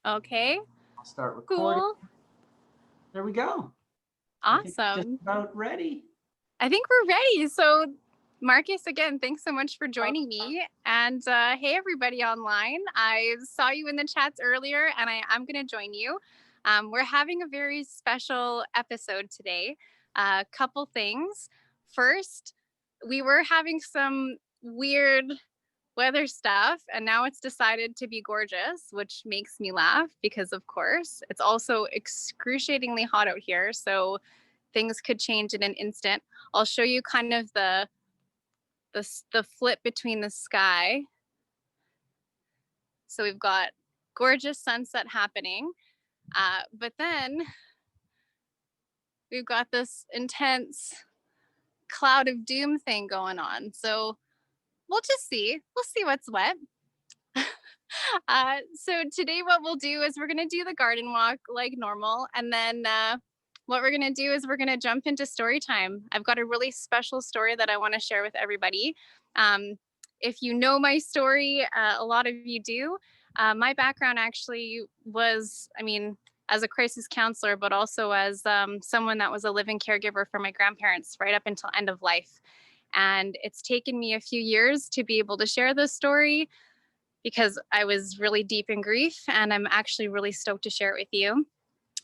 Okay, I'll start recording. cool. There we go. I think it's just Awesome. about ready. I think we're ready. So, Marcus, again, thanks so much for joining me. And hey, everybody online. I saw you in the chats earlier, and I'm going to join you. We're having a very special episode today. A couple things. First, we were having some weird weather stuff, and now it's decided to be gorgeous, which makes me laugh because, of course, it's also excruciatingly hot out here. So things could change in an instant. I'll show you kind of the flip between the sky. So we've got gorgeous sunset happening, but then we've got this intense cloud of doom thing going on. So we'll just see. We'll see what's wet. So today what we'll do is we're going to do the garden walk like normal, and then what we're going to do is we're going to jump into story time. I've got a really special story that I want to share with everybody. If you know my story, a lot of you do. My background actually was, as a crisis counselor, but also as someone that was a living caregiver for my grandparents right up until end of life. And it's taken me a few years to be able to share this story because I was really deep in grief, and I'm actually really stoked to share it with you.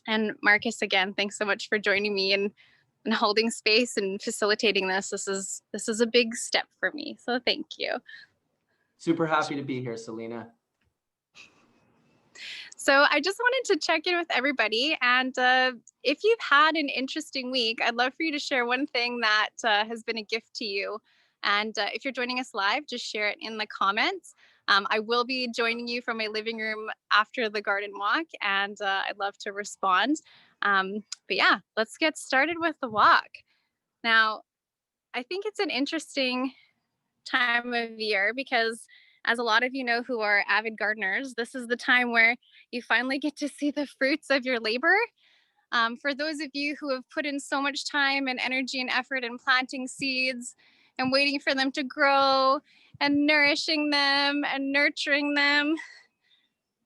And Marcus, again, thanks so much for joining me and holding space and facilitating this. This is a big step for me, so thank you. Super happy to be here, Selena. So I just wanted to check in with everybody, and if you've had an interesting week, I'd love for you to share one thing that has been a gift to you. And if you're joining us live, just share it in the comments. I will be joining you from my living room after the garden walk, and I'd love to respond. But yeah, let's get started with the walk. Now, I think it's an interesting time of year because, as a lot of you know who are avid gardeners, this is the time where you finally get to see the fruits of your labor. For those of you who have put in so much time and energy and effort in planting seeds and waiting for them to grow and nourishing them and nurturing them,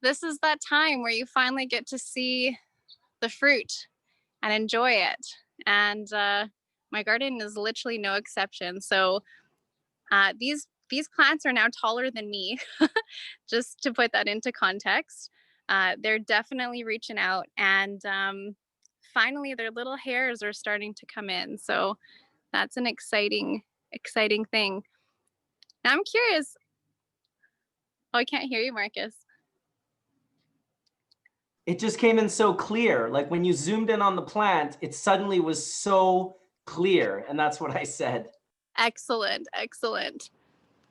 this is that time where you finally get to see the fruit and enjoy it. And my garden is literally no exception. So these plants are now taller than me, just to put that into context. They're definitely reaching out, and finally their little hairs are starting to come in. So that's an exciting thing. Now I'm curious. Oh, I can't hear you, Marcus. It just came in so clear. Like when you zoomed in on the plant, it suddenly was so clear. And that's what I said. Excellent.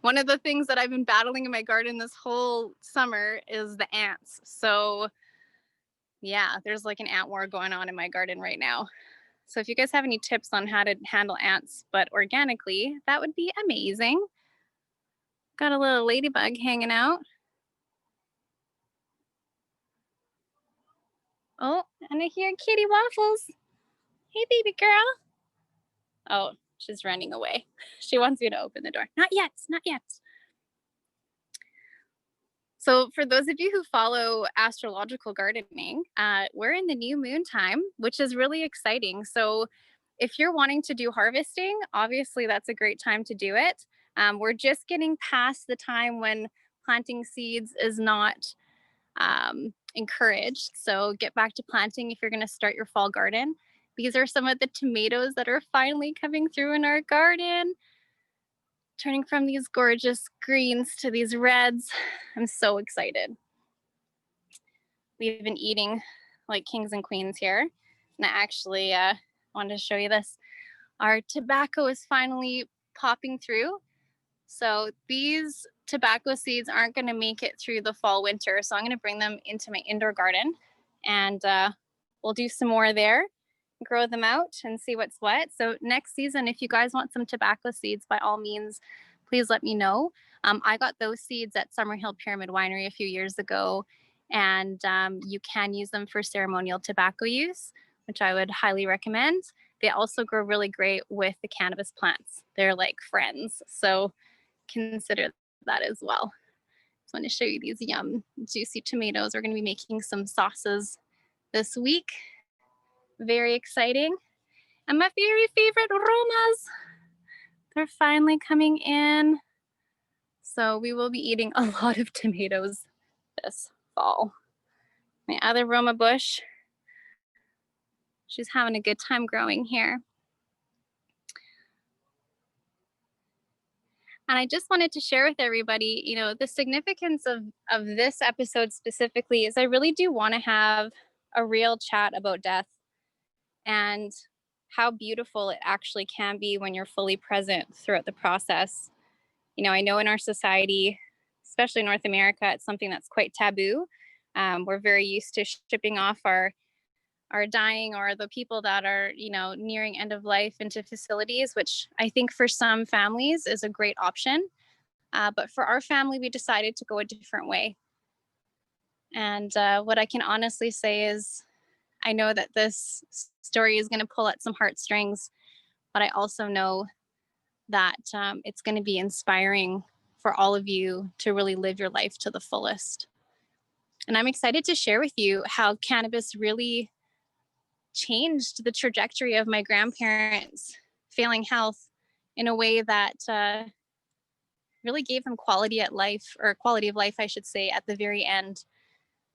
One of the things that I've been battling in my garden this whole summer is the ants. So yeah, there's like an ant war going on in my garden right now. So if you guys have any tips on how to handle ants, but organically, that would be amazing. Got a little ladybug hanging out. Oh, and I hear Kitty Waffles. Hey, baby girl. Oh, she's running away. She wants me to open the door. Not yet. So for those of you who follow astrological gardening, we're in the new moon time, which is really exciting. So if you're wanting to do harvesting, obviously that's a great time to do it. We're just getting past the time when planting seeds is not encouraged. So get back to planting if you're going to start your fall garden. These are some of the tomatoes that are finally coming through in our garden, turning from these gorgeous greens to these reds. I'm so excited. We've been eating like kings and queens here. And I actually wanted to show you this. Our tobacco is finally popping through. So these tobacco seeds aren't going to make it through the fall winter. So I'm going to bring them into my indoor garden, and we'll do some more there, grow them out and see what's what. So next season, if you guys want some tobacco seeds, by all means, please let me know. I got those seeds at Summerhill Pyramid Winery a few years ago, and you can use them for ceremonial tobacco use, which I would highly recommend. They also grow really great with the cannabis plants. They're like friends. So consider that as well. Just want to show you these yum, juicy tomatoes. We're going to be making some sauces this week. Very exciting. And my very favorite aromas, they're finally coming in. So we will be eating a lot of tomatoes this fall. My other Roma bush, she's having a good time growing here. And I just wanted to share with everybody, you know, the significance of this episode specifically is I really do want to have a real chat about death and how beautiful it actually can be when you're fully present throughout the process. You know, I know in our society, especially North America, it's something that's quite taboo. We're very used to shipping off our dying or the people that are, you know, nearing end of life into facilities, which I think for some families is a great option. But for our family, we decided to go a different way. And what I can honestly say is, I know that this story is going to pull at some heartstrings, but I also know that it's going to be inspiring for all of you to really live your life to the fullest. And I'm excited to share with you how cannabis really changed the trajectory of my grandparents' failing health in a way that really gave them quality of life, I should say, at the very end.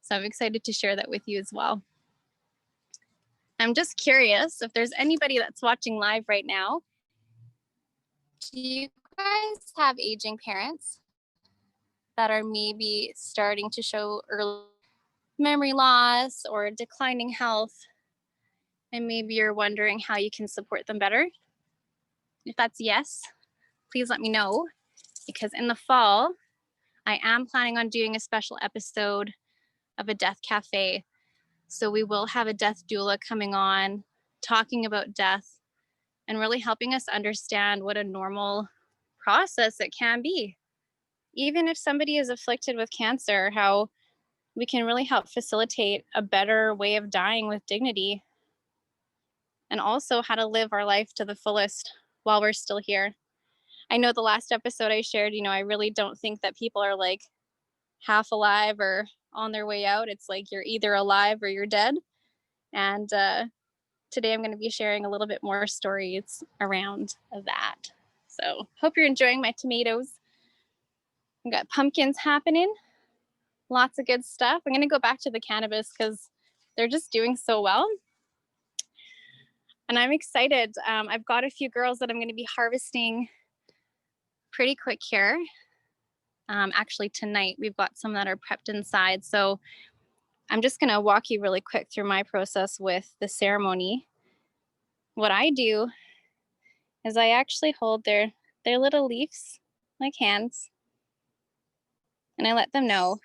So I'm excited to share that with you as well. I'm just curious if there's anybody that's watching live right now. Do you guys have aging parents that are maybe starting to show early memory loss or declining health? And maybe you're wondering how you can support them better? If that's yes, please let me know, because in the fall, I am planning on doing a special episode of a death cafe. So we will have a death doula coming on, talking about death and really helping us understand what a normal process it can be. Even if somebody is afflicted with cancer, how we can really help facilitate a better way of dying with dignity, and also how to live our life to the fullest while we're still here. I know the last episode I shared, you know, I really don't think that people are like half alive or on their way out. It's like you're either alive or you're dead. And today I'm going to be sharing a little bit more stories around that. So hope you're enjoying my tomatoes. We've got pumpkins happening, lots of good stuff. I'm going to go back to the cannabis because they're just doing so well. And I'm excited. I've got a few girls that I'm going to be harvesting pretty quick here. Actually, tonight we've got some that are prepped inside. So I'm just going to walk you really quick through my process with the ceremony. What I do is I actually hold their little leaves like hands, and I let them know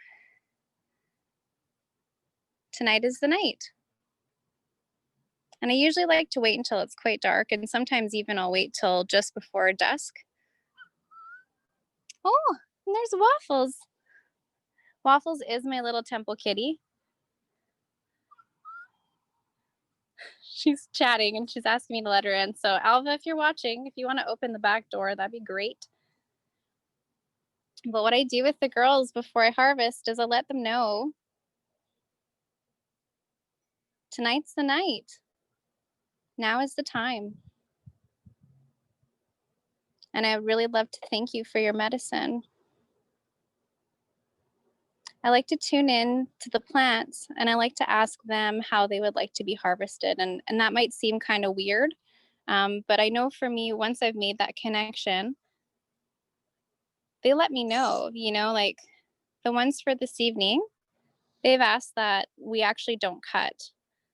tonight is the night. And I usually like to wait until it's quite dark, and sometimes even I'll wait till just before dusk. Oh, and there's Waffles. Waffles is my little temple kitty. She's chatting and she's asking me to let her in. So Alva, if you're watching, if you want to open the back door, that'd be great. But what I do with the girls before I harvest is I let them know tonight's the night. Now is the time. And I really love to thank you for your medicine. I like to tune in to the plants and I like to ask them how they would like to be harvested. And that might seem kind of weird, but I know for me, once I've made that connection, they let me know, you know, like the ones for this evening, they've asked that we actually don't cut.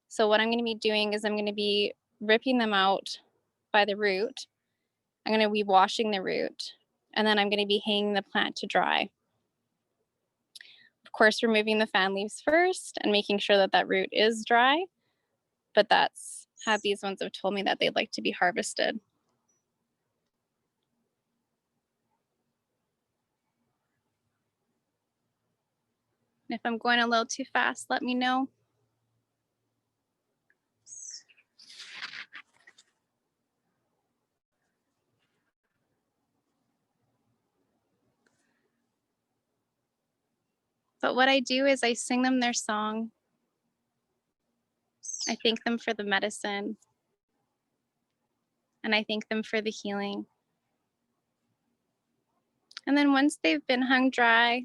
So what I'm going to be doing is I'm going to be ripping them out by the root. I'm going to be washing the root, and then I'm going to be hanging the plant to dry. Of course, removing the fan leaves first and making sure that that root is dry, but that's how these ones have told me that they'd like to be harvested. If I'm going a little too fast, let me know. But what I do is I sing them their song. I thank them for the medicine, and I thank them for the healing. And then once they've been hung dry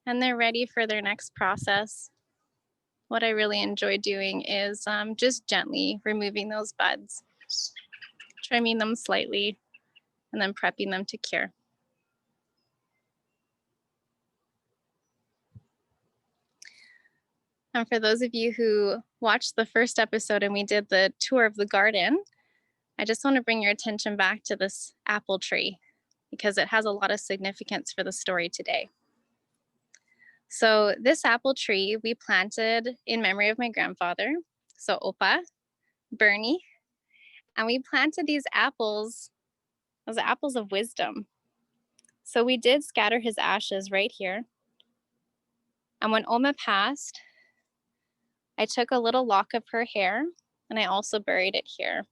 and they're ready for their next process, what I really enjoy doing is just gently removing those buds, trimming them slightly, and then prepping them to cure. And for those of you who watched the first episode and we did the tour of the garden, I just want to bring your attention back to this apple tree because it has a lot of significance for the story today. So this apple tree we planted in memory of my grandfather, so Opa, Bernie, and we planted these apples as apples of wisdom. So we did scatter his ashes right here. And when Oma passed, I took a little lock of her hair and I also buried it here.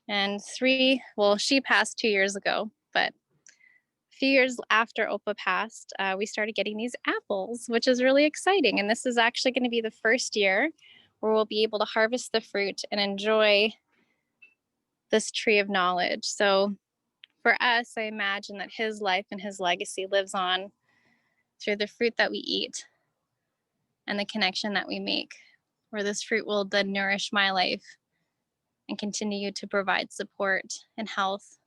And she passed 2 years ago, but a few years after Opa passed, we started getting these apples, which is really exciting. And this is actually going to be the first year where we'll be able to harvest the fruit and enjoy this tree of knowledge. So for us, I imagine that his life and his legacy lives on through the fruit that we eat and the connection that we make, where this fruit will then nourish my life and continue to provide support and health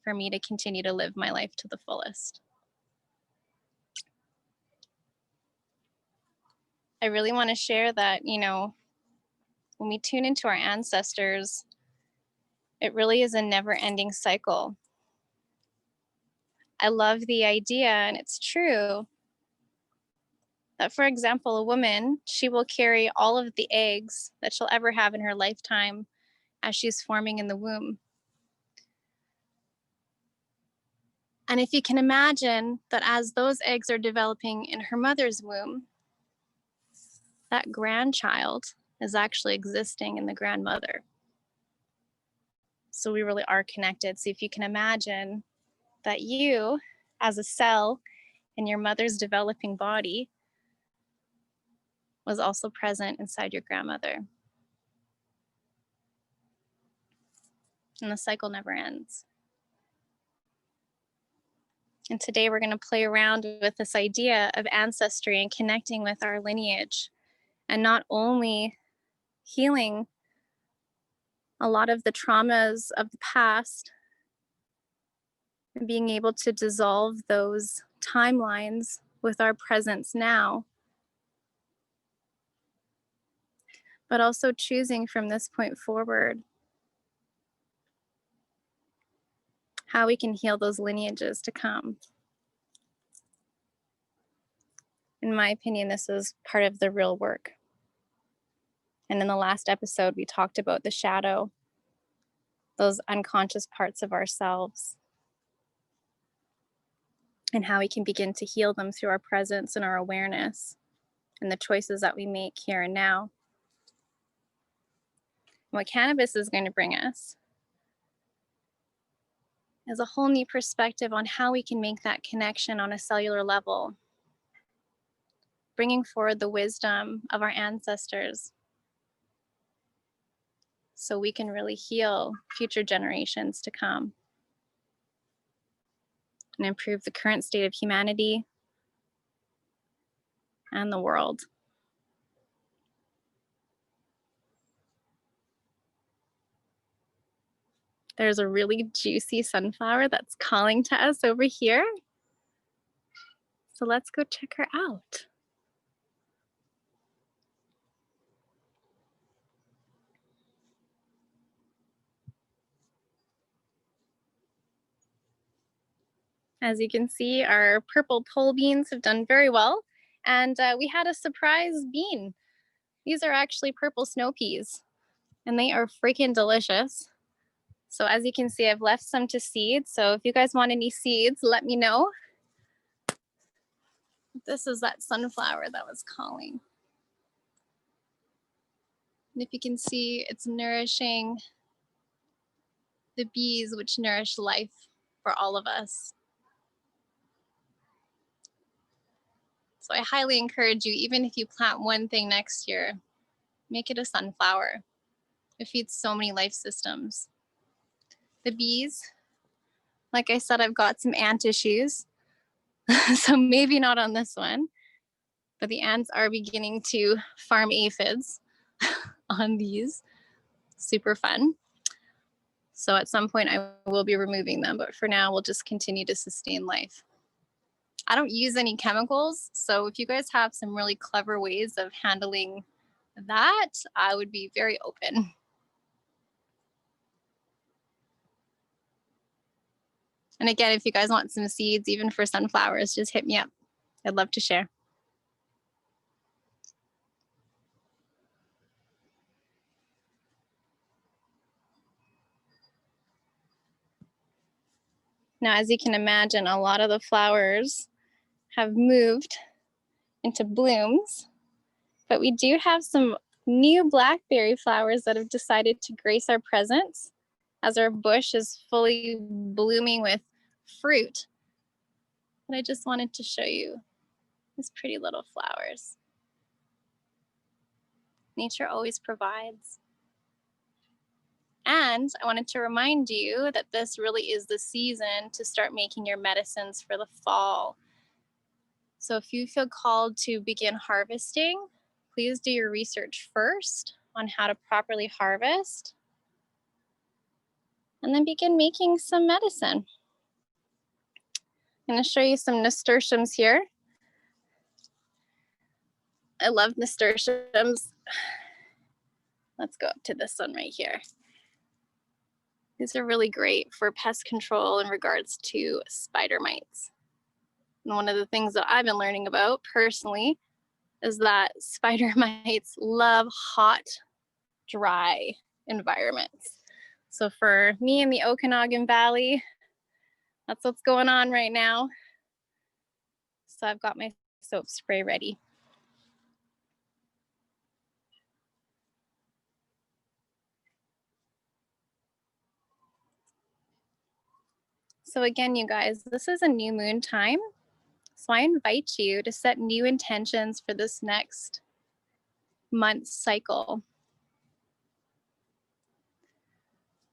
for me to continue to live my life to the fullest. I really want to share that, when we tune into our ancestors, it really is a never-ending cycle. I love the idea, and it's true, that, for example, a woman, she will carry all of the eggs that she'll ever have in her lifetime as she's forming in the womb. And if you can imagine that as those eggs are developing in her mother's womb, that grandchild is actually existing in the grandmother. So we really are connected. So if you can imagine that you, as a cell in your mother's developing body, was also present inside your grandmother. And the cycle never ends. And today we're going to play around with this idea of ancestry and connecting with our lineage, and not only healing a lot of the traumas of the past and being able to dissolve those timelines with our presence now, but also choosing from this point forward how we can heal those lineages to come. In my opinion, this is part of the real work. And in the last episode, we talked about the shadow, those unconscious parts of ourselves, and how we can begin to heal them through our presence and our awareness and the choices that we make here and now. What cannabis is going to bring us is a whole new perspective on how we can make that connection on a cellular level, bringing forward the wisdom of our ancestors so we can really heal future generations to come and improve the current state of humanity and the world. There's a really juicy sunflower that's calling to us over here. So let's go check her out. As you can see, our purple pole beans have done very well. And we had a surprise bean. These are actually purple snow peas, and they are freaking delicious. So as you can see, I've left some to seed. So if you guys want any seeds, let me know. This is that sunflower that was calling. And if you can see, it's nourishing the bees, which nourish life for all of us. So I highly encourage you, even if you plant one thing next year, make it a sunflower. It feeds so many life systems. The bees, like I said, I've got some ant issues, so maybe not on this one, but the ants are beginning to farm aphids on these. Super fun. So at some point I will be removing them, but for now we'll just continue to sustain life. I don't use any chemicals, so if you guys have some really clever ways of handling that, I would be very open. And again, if you guys want some seeds, even for sunflowers, just hit me up. I'd love to share. Now, as you can imagine, a lot of the flowers have moved into blooms, but we do have some new blackberry flowers that have decided to grace our presence as our bush is fully blooming with fruit. But I just wanted to show you these pretty little flowers. Nature always provides. And I wanted to remind you that this really is the season to start making your medicines for the fall. So if you feel called to begin harvesting, please do your research first on how to properly harvest, and then begin making some medicine. I'm going to show you some nasturtiums here. I love nasturtiums. Let's go up to this one right here. These are really great for pest control in regards to spider mites. And one of the things that I've been learning about personally is that spider mites love hot, dry environments. So for me in the Okanagan Valley, that's what's going on right now. So I've got my soap spray ready. So again, you guys, this is a new moon time. So I invite you to set new intentions for this next month's cycle.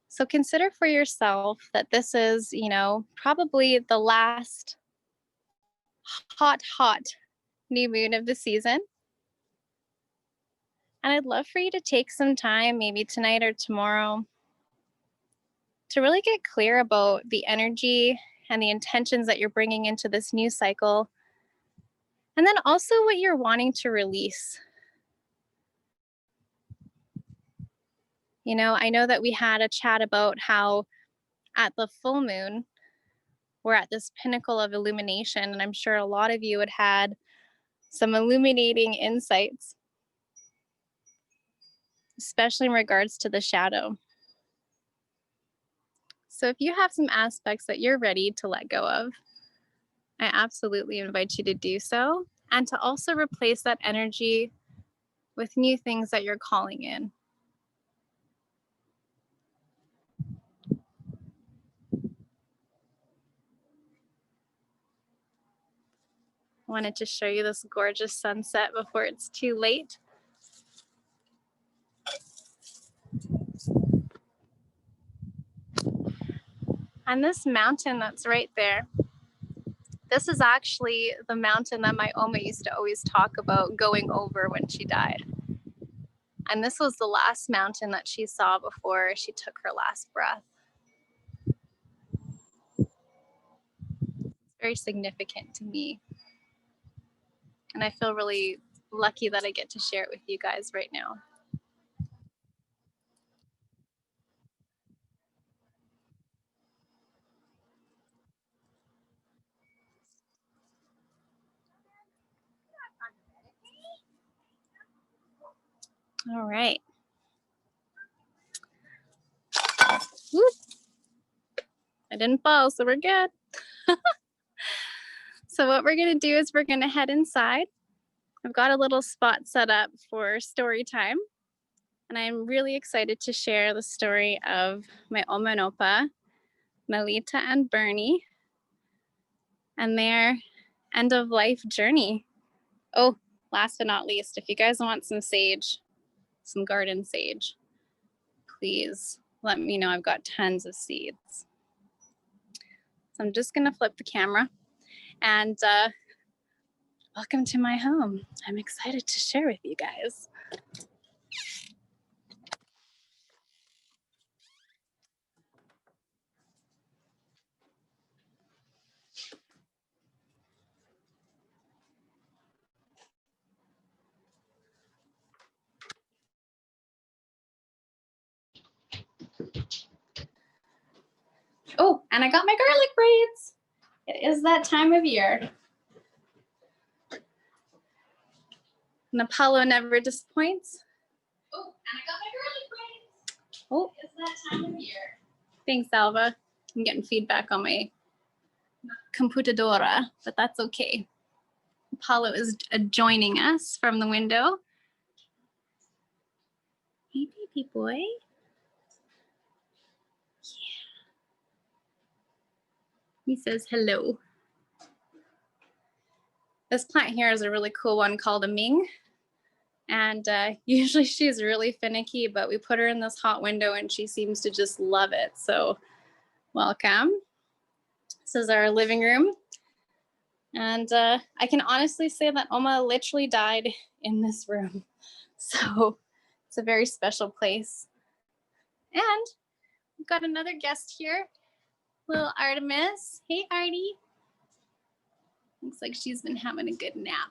So consider for yourself that this is, probably the last hot new moon of the season. And I'd love for you to take some time, maybe tonight or tomorrow, to really get clear about the energy and the intentions that you're bringing into this new cycle. And then also what you're wanting to release. I know that we had a chat about how at the full moon, we're at this pinnacle of illumination. And I'm sure a lot of you had some illuminating insights, especially in regards to the shadow. So if you have some aspects that you're ready to let go of, I absolutely invite you to do so, and to also replace that energy with new things that you're calling in. I wanted to show you this gorgeous sunset before it's too late. And this mountain that's right there, this is actually the mountain that my Oma used to always talk about going over when she died. And this was the last mountain that she saw before she took her last breath. It's very significant to me. And I feel really lucky that I get to share it with you guys right now. All right. Whoop. I didn't fall, so we're good. So what we're gonna do is we're gonna head inside. I've got a little spot set up for story time. And I'm really excited to share the story of my Oma and Opa, Melita and Bernie, and their end of life journey. Oh, last but not least, if you guys want some sage, some garden sage, please let me know. I've got tons of seeds. So I'm just gonna flip the camera and welcome to my home. I'm excited to share with you guys. Oh, and I got my garlic braids. It is that time of year. And Apollo never disappoints. Oh, and I got my garlic braids. Oh, it's that time of year. Thanks, Alva. I'm getting feedback on my computadora, but that's okay. Apollo is joining us from the window. Hey, baby boy. Yeah. He says hello. This plant here is a really cool one called a Ming. And usually she's really finicky, but we put her in this hot window and she seems to just love it. So welcome. This is our living room. And I can honestly say that Oma literally died in this room. So it's a very special place. And we've got another guest here, little Artemis. Hey, Artie. Looks like she's been having a good nap.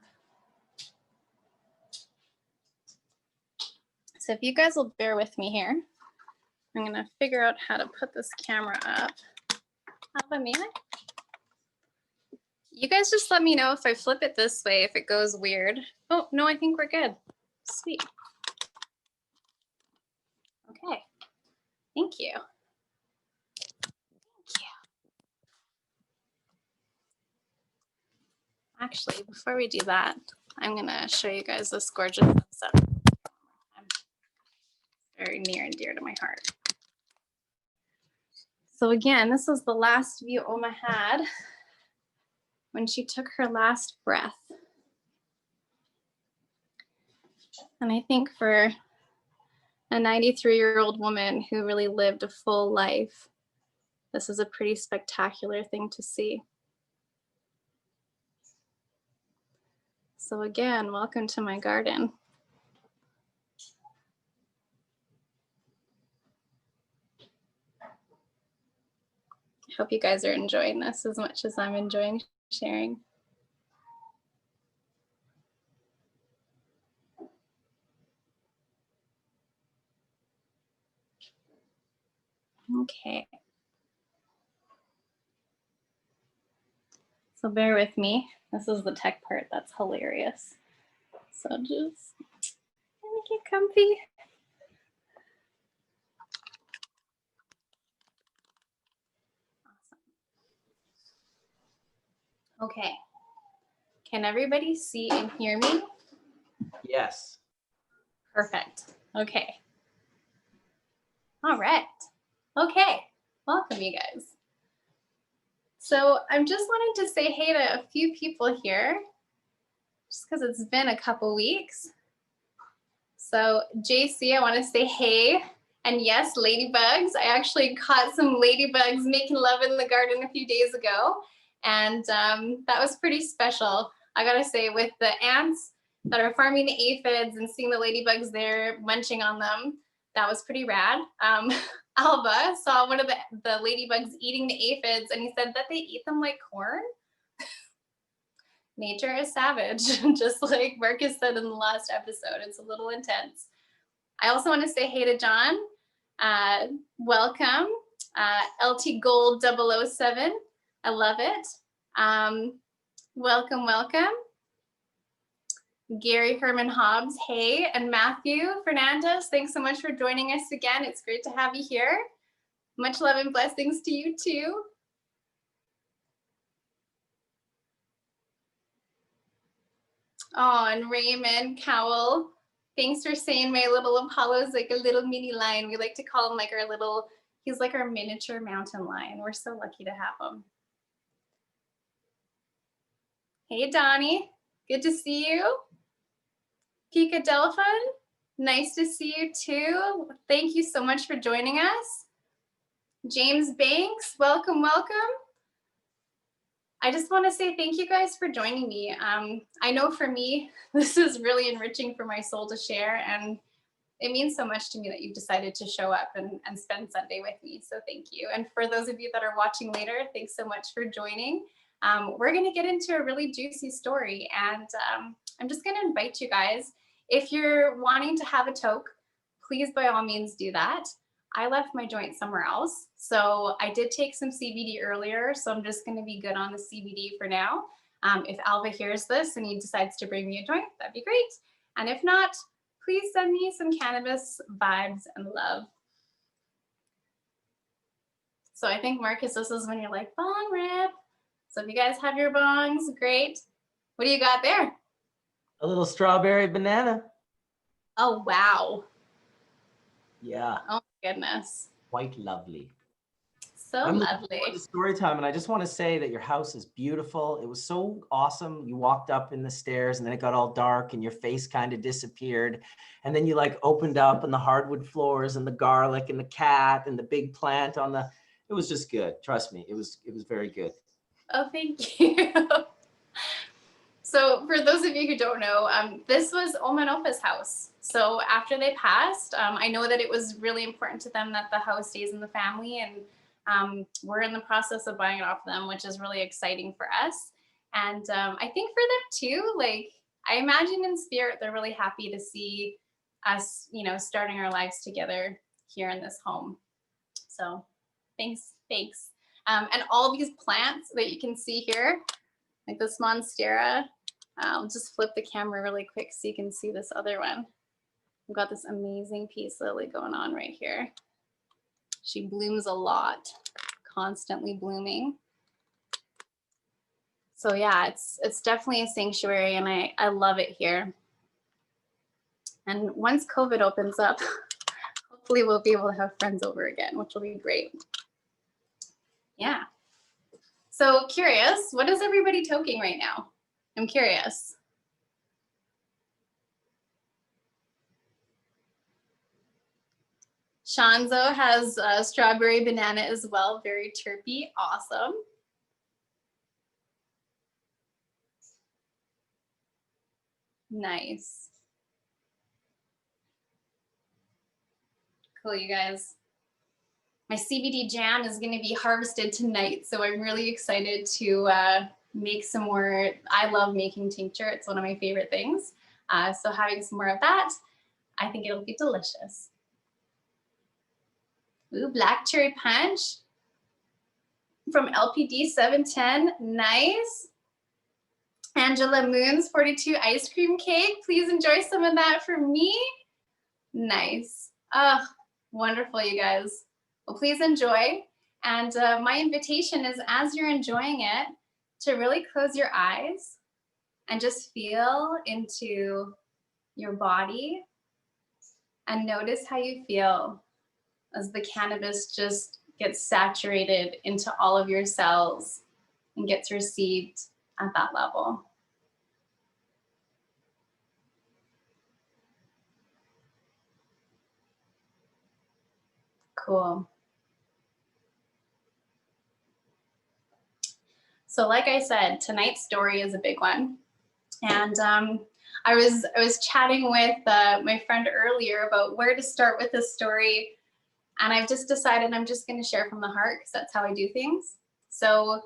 So if you guys will bear with me here, I'm gonna figure out how to put this camera up. Alva, may I? You guys just let me know if I flip it this way, if it goes weird. Oh, no, I think we're good. Sweet. Okay, thank you. Thank you. Actually, before we do that, I'm gonna show you guys this gorgeous sunset. Very near and dear to my heart. So again, this is the last view Oma had when she took her last breath. And I think for a 93-year-old woman who really lived a full life, this is a pretty spectacular thing to see. So again, welcome to my garden. I hope you guys are enjoying this as much as I'm enjoying sharing. Okay. So bear with me. This is the tech part that's hilarious. So just let me get comfy. Awesome. Okay. Can everybody see and hear me? Yes. Perfect. Okay. All right. Okay. Welcome, you guys. So I'm just wanting to say hey to a few people here, just because it's been a couple weeks. So JC, I want to say hey. And yes, ladybugs. I actually caught some ladybugs making love in the garden a few days ago. And that was pretty special. I gotta say, with the ants that are farming the aphids and seeing the ladybugs there munching on them, that was pretty rad. Alva saw one of the ladybugs eating the aphids and he said that they eat them like corn. Nature is savage, just like Marcus said in the last episode. It's a little intense. I also want to say hey to John. Welcome. LT Gold 007. I love it. Welcome, welcome. Gary Herman Hobbs, hey. And Matthew Fernandez, thanks so much for joining us again. It's great to have you here. Much love and blessings to you too. Oh, and Raymond Cowell, thanks for saying my little Apollo's like a little mini lion. We like to call him like our little, he's like our miniature mountain lion. We're so lucky to have him. Hey, Donnie, Good to see you. Pika Delphine, nice to see you too. Thank you so much for joining us. James Banks, welcome, welcome. I just want to say thank you guys for joining me. I know for me, this is really enriching for my soul to share, and it means so much to me that you've decided to show up and spend Sunday with me. So thank you. And for those of you that are watching later, thanks so much for joining. We're going to get into a really juicy story, and I'm just going to invite you guys, if you're wanting to have a toke, please by all means do that. I left my joint somewhere else. So I did take some CBD earlier, so I'm just going to be good on the CBD for now. If Alva hears this and he decides to bring me a joint, that'd be great. And if not, please send me some cannabis vibes and love. So I think, Marcus, this is when you're like, bong rip. So if you guys have your bongs, great. What do you got there? A little strawberry banana. Oh, wow. Yeah. Oh, my goodness. Quite lovely. So I'm lovely. looking forward to story time, and I just want to say that your house is beautiful. It was so awesome. You walked up in the stairs, and then it got all dark, and your face kind of disappeared. And then you like opened up, and the hardwood floors, and the garlic, and the cat, and the big plant on the. It was just good. Trust me, it was very good. Oh, thank you. So for those of you who don't know, this was Oma and Opa's house. So after they passed, I know that it was really important to them that the house stays in the family, and we're in the process of buying it off them, which is really exciting for us. And I think for them too, like I imagine in spirit, they're really happy to see us, you know, starting our lives together here in this home. So thanks. And all these plants that you can see here, like this monstera. I'll just flip the camera really quick so you can see this other one. We've got this amazing peace lily going on right here. She blooms a lot, constantly blooming. So yeah, it's definitely a sanctuary, and I love it here. And once COVID opens up, hopefully we'll be able to have friends over again, which will be great. Yeah. So curious, what is everybody toking right now? I'm curious. Shanzo has strawberry banana as well, very terpy, awesome. Nice. Cool, you guys. My CBD jam is going to be harvested tonight, so I'm really excited to make some more. I love making tincture. It's one of my favorite things. So having some more of that, I think it'll be delicious. Ooh, black cherry punch from LPD 710. Nice. Angela Moon's 42 ice cream cake. Please enjoy some of that for me. Nice. Oh, wonderful, you guys. Well, please enjoy. And my invitation is, as you're enjoying it, to really close your eyes and just feel into your body and notice how you feel as the cannabis just gets saturated into all of your cells and gets received at that level. Cool. So like I said, tonight's story is a big one. And I was chatting with my friend earlier about where to start with this story. And I've just decided I'm just going to share from the heart, because that's how I do things. So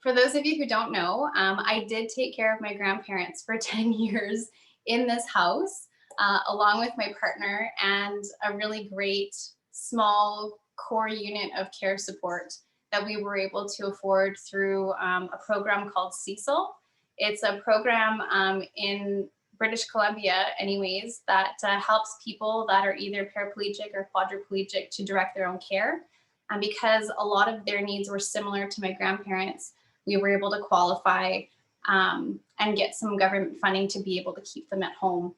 for those of you who don't know, I did take care of my grandparents for 10 years in this house, along with my partner and a really great small core unit of care support that we were able to afford through a program called Cecil. It's a program in British Columbia anyways, that helps people that are either paraplegic or quadriplegic to direct their own care. And because a lot of their needs were similar to my grandparents, we were able to qualify and get some government funding to be able to keep them at home.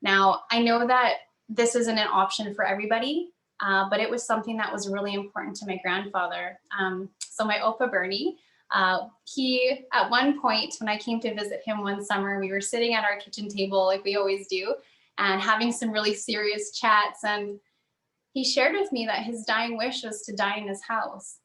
Now, I know that this isn't an option for everybody, but it was something that was really important to my grandfather. So my Opa Bernie He, at one point, when I came to visit him one summer, we were sitting at our kitchen table like we always do and having some really serious chats. And he shared with me that his dying wish was to die in his house.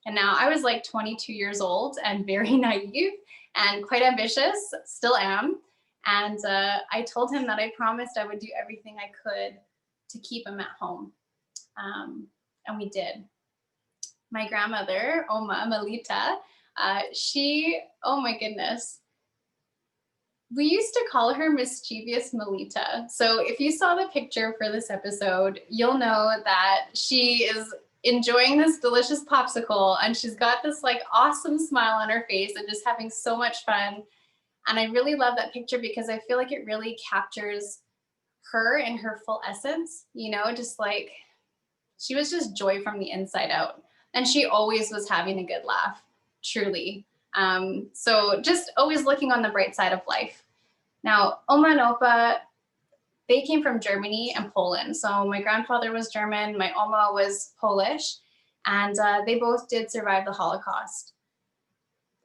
And now I was like 22 years old and very naive and quite ambitious, still am. And I told him that I promised I would do everything I could to keep him at home. And we did. My grandmother, Oma Melita, she, oh my goodness, we used to call her mischievous Melita. So if you saw the picture for this episode, you'll know that she is enjoying this delicious popsicle and she's got this like awesome smile on her face and just having so much fun. And I really love that picture because I feel like it really captures her in her full essence, you know, just like she was just joy from the inside out. And she always was having a good laugh, truly. So just always looking on the bright side of life. Now, Oma and Opa, they came from Germany and Poland. So my grandfather was German, my Oma was Polish, and they both did survive the Holocaust.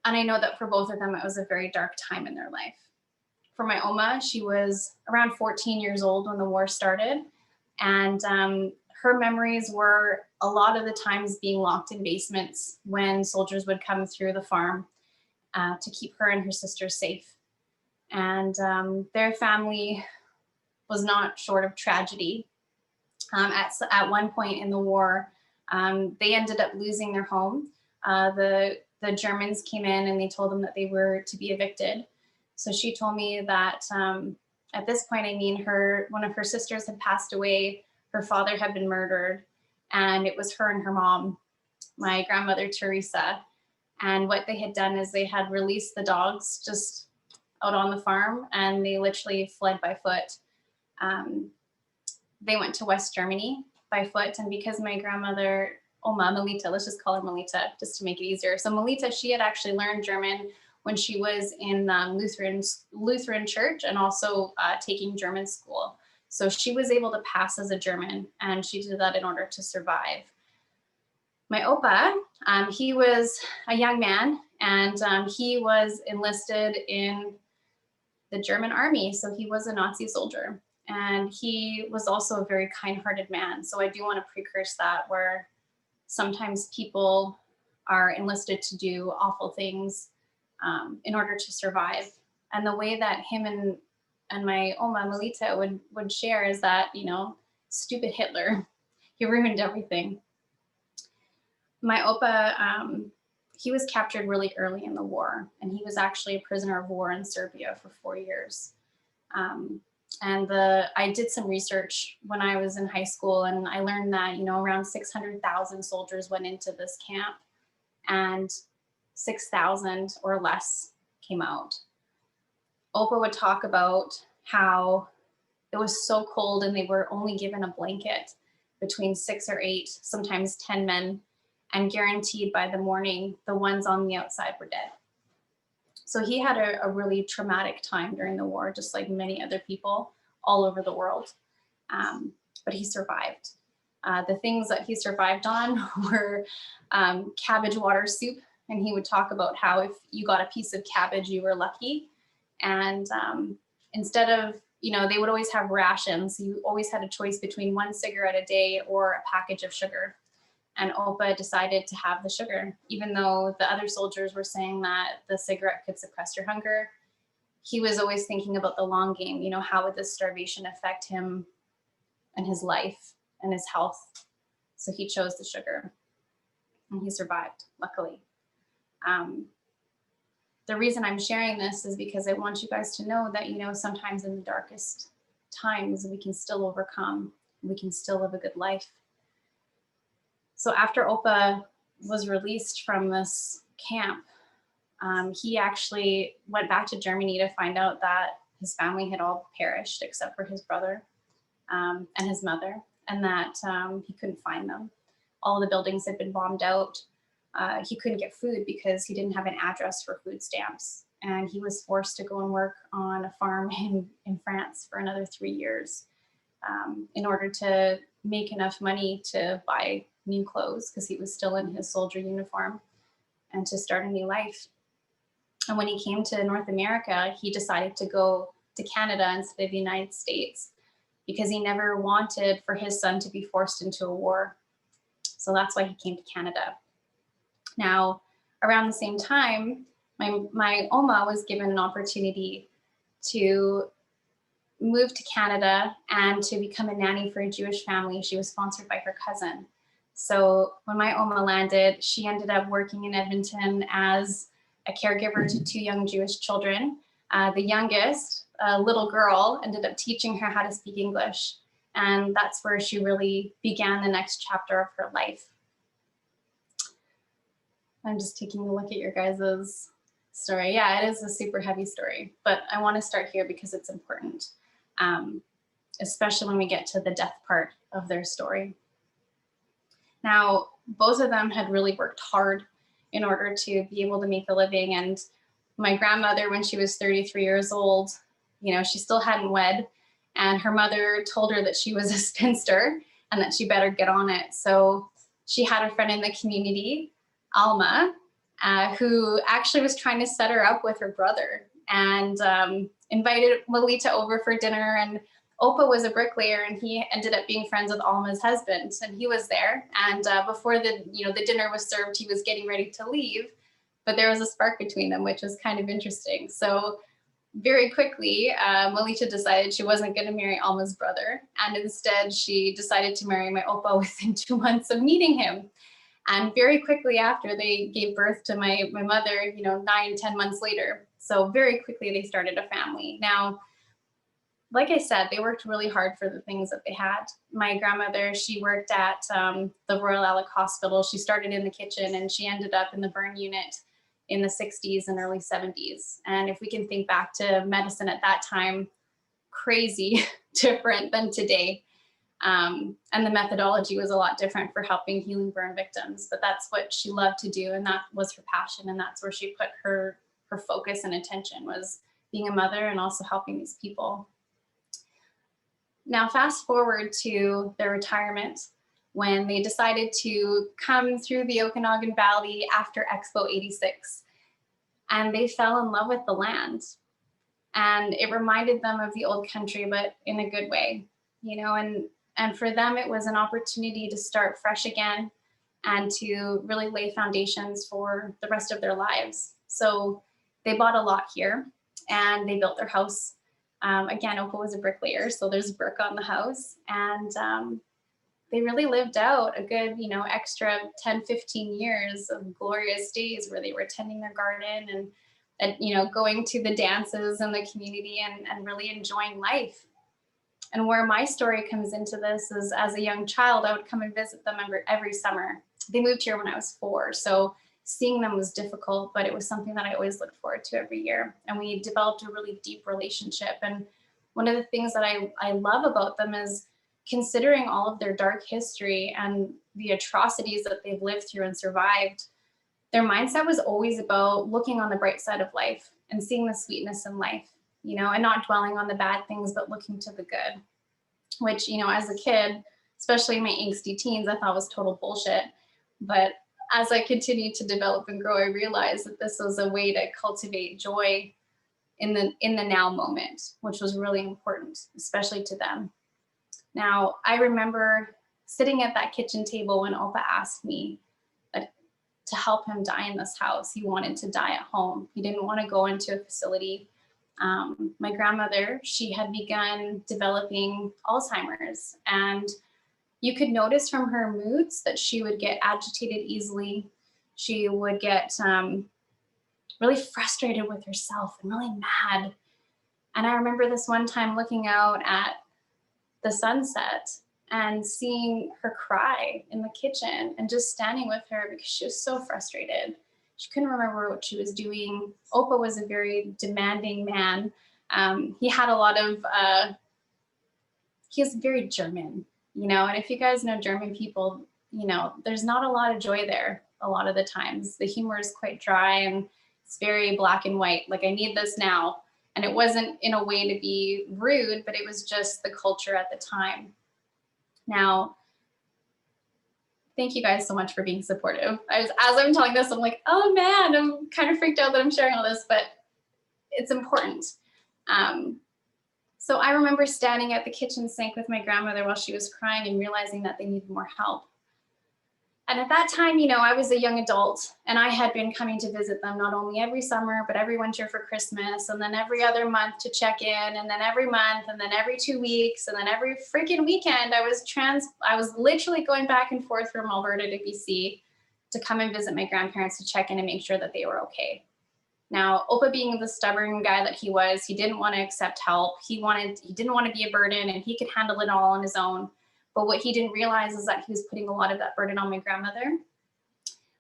And I know that for both of them, it was a very dark time in their life. For my Oma, she was around 14 years old when the war started. And her memories were a lot of the times being locked in basements when soldiers would come through the farm to keep her and her sisters safe. And their family was not short of tragedy. At one point in the war, they ended up losing their home. The Germans came in and they told them that they were to be evicted. So she told me that at this point, I mean, one of her sisters had passed away, her father had been murdered, and it was her and her mom, my grandmother Teresa. And what they had done is they had released the dogs just out on the farm, and they literally fled by foot. They went to West Germany by foot, and because my grandmother, Oma Melita, let's just call her Melita, just to make it easier. So Melita, she had actually learned German when she was in Lutheran church and also taking German school. So she was able to pass as a German, and she did that in order to survive. My Opa, he was a young man, and he was enlisted in the German army. So he was a Nazi soldier, and he was also a very kind-hearted man. So I do want to precurse that, where sometimes people are enlisted to do awful things in order to survive. And the way that him and my Oma Melita would share is that, you know, stupid Hitler, he ruined everything. My Opa, he was captured really early in the war, and he was actually a prisoner of war in Serbia for 4 years. I did some research when I was in high school, and I learned that, you know, around 600,000 soldiers went into this camp, and 6,000 or less came out. Opa would talk about how it was so cold and they were only given a blanket between 6 or 8, sometimes 10 men, and guaranteed by the morning, the ones on the outside were dead. So he had a really traumatic time during the war, just like many other people all over the world. But he survived. The things that he survived on were cabbage water soup. And he would talk about how if you got a piece of cabbage, you were lucky. And instead of, you know, they would always have rations. You always had a choice between 1 cigarette a day or a package of sugar. And Opa decided to have the sugar, even though the other soldiers were saying that the cigarette could suppress your hunger. He was always thinking about the long game. You know, how would this starvation affect him and his life and his health? So he chose the sugar, and he survived, luckily. The reason I'm sharing this is because I want you guys to know that, you know, sometimes in the darkest times, we can still overcome. We can still live a good life. So after Opa was released from this camp, he actually went back to Germany to find out that his family had all perished except for his brother and his mother, and that he couldn't find them. All the buildings had been bombed out. He couldn't get food because he didn't have an address for food stamps. And he was forced to go and work on a farm in France for another 3 years in order to make enough money to buy new clothes because he was still in his soldier uniform. and to start a new life. And when he came to North America, he decided to go to Canada instead of the United States because he never wanted for his son to be forced into a war. So that's why he came to Canada. Now, around the same time, my Oma was given an opportunity to move to Canada and to become a nanny for a Jewish family. She was sponsored by her cousin. So when my Oma landed, she ended up working in Edmonton as a caregiver to two young Jewish children. The youngest, a little girl, ended up teaching her how to speak English. And that's where she really began the next chapter of her life. I'm just taking a look at your guys's story. Yeah, it is a super heavy story, but I want to start here because it's important, especially when we get to the death part of their story. Now, both of them had really worked hard in order to be able to make a living. And my grandmother, when she was 33 years old, you know, she still hadn't wed. And her mother told her that she was a spinster and that she better get on it. So she had a friend in the community, Alma, who actually was trying to set her up with her brother and invited Lolita over for dinner. And Opa was a bricklayer, and he ended up being friends with Alma's husband, and he was there. And before the dinner was served, he was getting ready to leave, but there was a spark between them, which was kind of interesting. So very quickly, Lolita decided she wasn't going to marry Alma's brother, and instead she decided to marry my Opa within 2 months of meeting him. And very quickly after, they gave birth to my mother, 9-10 months later. So very quickly they started a family. Now, like I said, they worked really hard for the things that they had. My grandmother, she worked at the Royal Alec Hospital. She started in the kitchen and she ended up in the burn unit in the 60s and early 70s. And if we can think back to medicine at that time, crazy different than today. And the methodology was a lot different for helping healing burn victims, but that's what she loved to do. And that was her passion. And that's where she put her focus and attention, was being a mother and also helping these people. Now, fast forward to their retirement, when they decided to come through the Okanagan Valley after Expo 86, and they fell in love with the land. And it reminded them of the old country, but in a good way, and for them, it was an opportunity to start fresh again and to really lay foundations for the rest of their lives. So they bought a lot here and they built their house. Again, Opa was a bricklayer, so there's brick on the house. And they really lived out a good, extra 10, 15 years of glorious days where they were tending their garden and going to the dances in the community and really enjoying life. And where my story comes into this is, as a young child, I would come and visit them every summer. They moved here when I was 4, so seeing them was difficult, but it was something that I always looked forward to every year. And we developed a really deep relationship. And one of the things that I love about them is, considering all of their dark history and the atrocities that they've lived through and survived, their mindset was always about looking on the bright side of life and seeing the sweetness in life, and not dwelling on the bad things, but looking to the good, which, as a kid, especially in my angsty teens, I thought was total bullshit. But as I continued to develop and grow, I realized that this was a way to cultivate joy in the now moment, which was really important, especially to them. Now, I remember sitting at that kitchen table when Opa asked me to help him die in this house. He wanted to die at home. He didn't want to go into a facility. My grandmother, she had begun developing Alzheimer's, and you could notice from her moods that she would get agitated easily. She would get really frustrated with herself and really mad. And I remember this one time looking out at the sunset and seeing her cry in the kitchen and just standing with her because she was so frustrated. She couldn't remember what she was doing. Opa was a very demanding man. He had a lot of, he was very German, and if you guys know German people, there's not a lot of joy there a lot of the times. The humor is quite dry and it's very black and white. Like, I need this now. And it wasn't in a way to be rude, but it was just the culture at the time. Now, Thank you guys so much for being supportive. As I'm telling this, I'm like, oh man, I'm kind of freaked out that I'm sharing all this, but it's important. Um, so I remember standing at the kitchen sink with my grandmother while she was crying and realizing that they needed more help. And at that time, you know, I was a young adult and I had been coming to visit them not only every summer, but every winter for Christmas, and then every other month to check in, and then every month, and then every 2 weeks, and then every freaking weekend. I was literally going back and forth from Alberta to BC to come and visit my grandparents to check in and make sure that they were okay. Now, Opa being the stubborn guy that he was, he didn't want to accept help. He didn't want to be a burden, and he could handle it all on his own. But what he didn't realize is that he was putting a lot of that burden on my grandmother,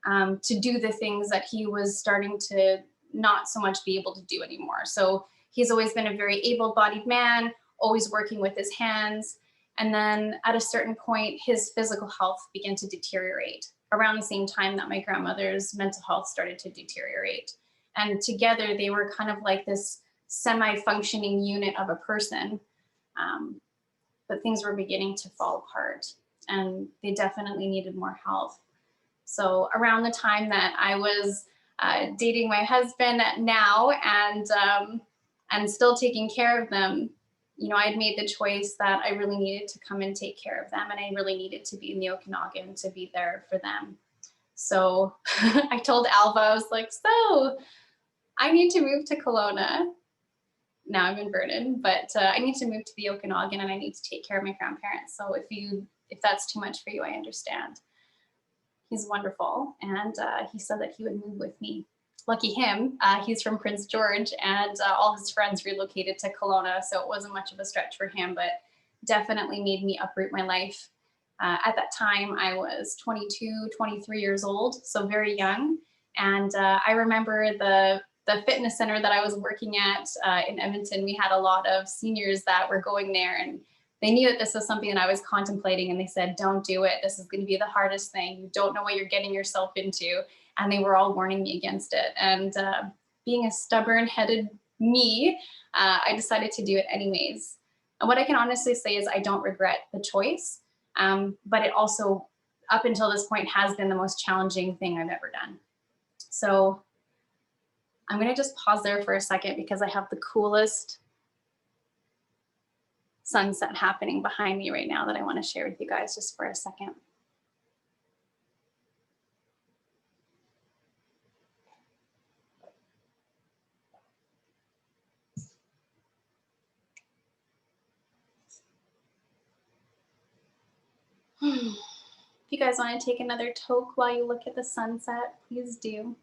to do the things that he was starting to not so much be able to do anymore. So he's always been a very able-bodied man, always working with his hands. And then at a certain point, his physical health began to deteriorate around the same time that my grandmother's mental health started to deteriorate. And together they were kind of like this semi-functioning unit of a person. But things were beginning to fall apart and they definitely needed more help. So around the time that I was dating my husband now, and still taking care of them, you know, I had made the choice that I really needed to come and take care of them, and I really needed to be in the Okanagan to be there for them. So I told Alva, I was like, so I need to move to Kelowna. Now I'm in Vernon, but I need to move to the Okanagan and I need to take care of my grandparents. So if that's too much for you, I understand. He's wonderful, and he said that he would move with me. Lucky him, he's from Prince George, and all his friends relocated to Kelowna, so it wasn't much of a stretch for him, but definitely made me uproot my life. At that time, I was 22, 23 years old, so very young, and I remember the fitness center that I was working at in Edmonton. We had a lot of seniors that were going there, and they knew that this was something that I was contemplating, and they said, don't do it. This is going to be the hardest thing. You don't know what you're getting yourself into. And they were all warning me against it. And being a stubborn-headed me, I decided to do it anyways. And what I can honestly say is I don't regret the choice, but it also, up until this point, has been the most challenging thing I've ever done. So I'm going to just pause there for a second because I have the coolest sunset happening behind me right now that I want to share with you guys just for a second. If you guys want to take another toke while you look at the sunset, please do.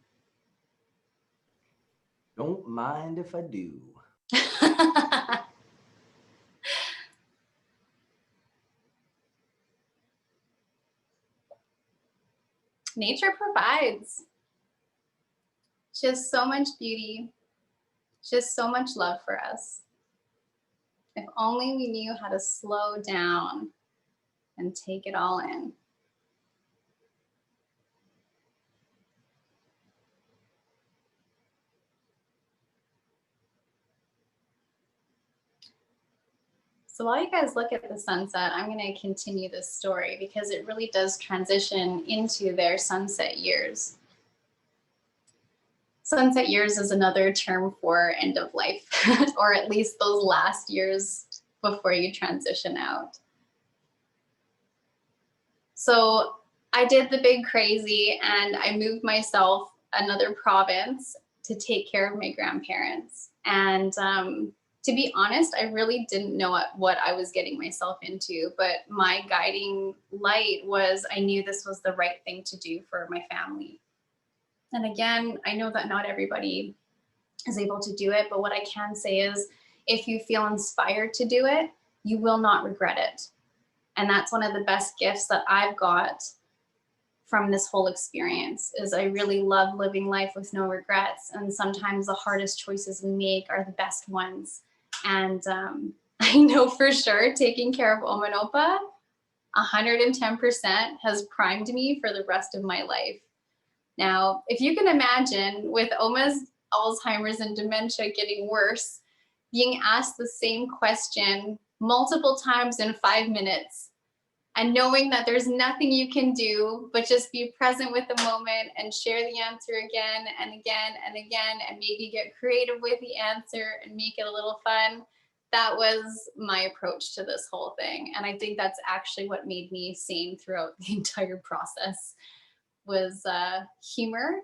Don't mind if I do. Nature provides just so much beauty, just so much love for us. If only we knew how to slow down and take it all in. So while you guys look at the sunset, I'm going to continue this story because it really does transition into their sunset years. Sunset years is another term for end of life, or at least those last years before you transition out. So I did the big crazy and I moved myself another province to take care of my grandparents. And to be honest, I really didn't know what I was getting myself into, but my guiding light was I knew this was the right thing to do for my family. And again, I know that not everybody is able to do it, but what I can say is if you feel inspired to do it, you will not regret it. And that's one of the best gifts that I've got from this whole experience is I really love living life with no regrets. And sometimes the hardest choices we make are the best ones. And I know for sure taking care of Oma and Opa 110% has primed me for the rest of my life. Now, if you can imagine with Oma's Alzheimer's and dementia getting worse, being asked the same question multiple times in 5 minutes, and knowing that there's nothing you can do but just be present with the moment and share the answer again and again and again, and maybe get creative with the answer and make it a little fun. That was my approach to this whole thing. And I think that's actually what made me sane throughout the entire process was humor.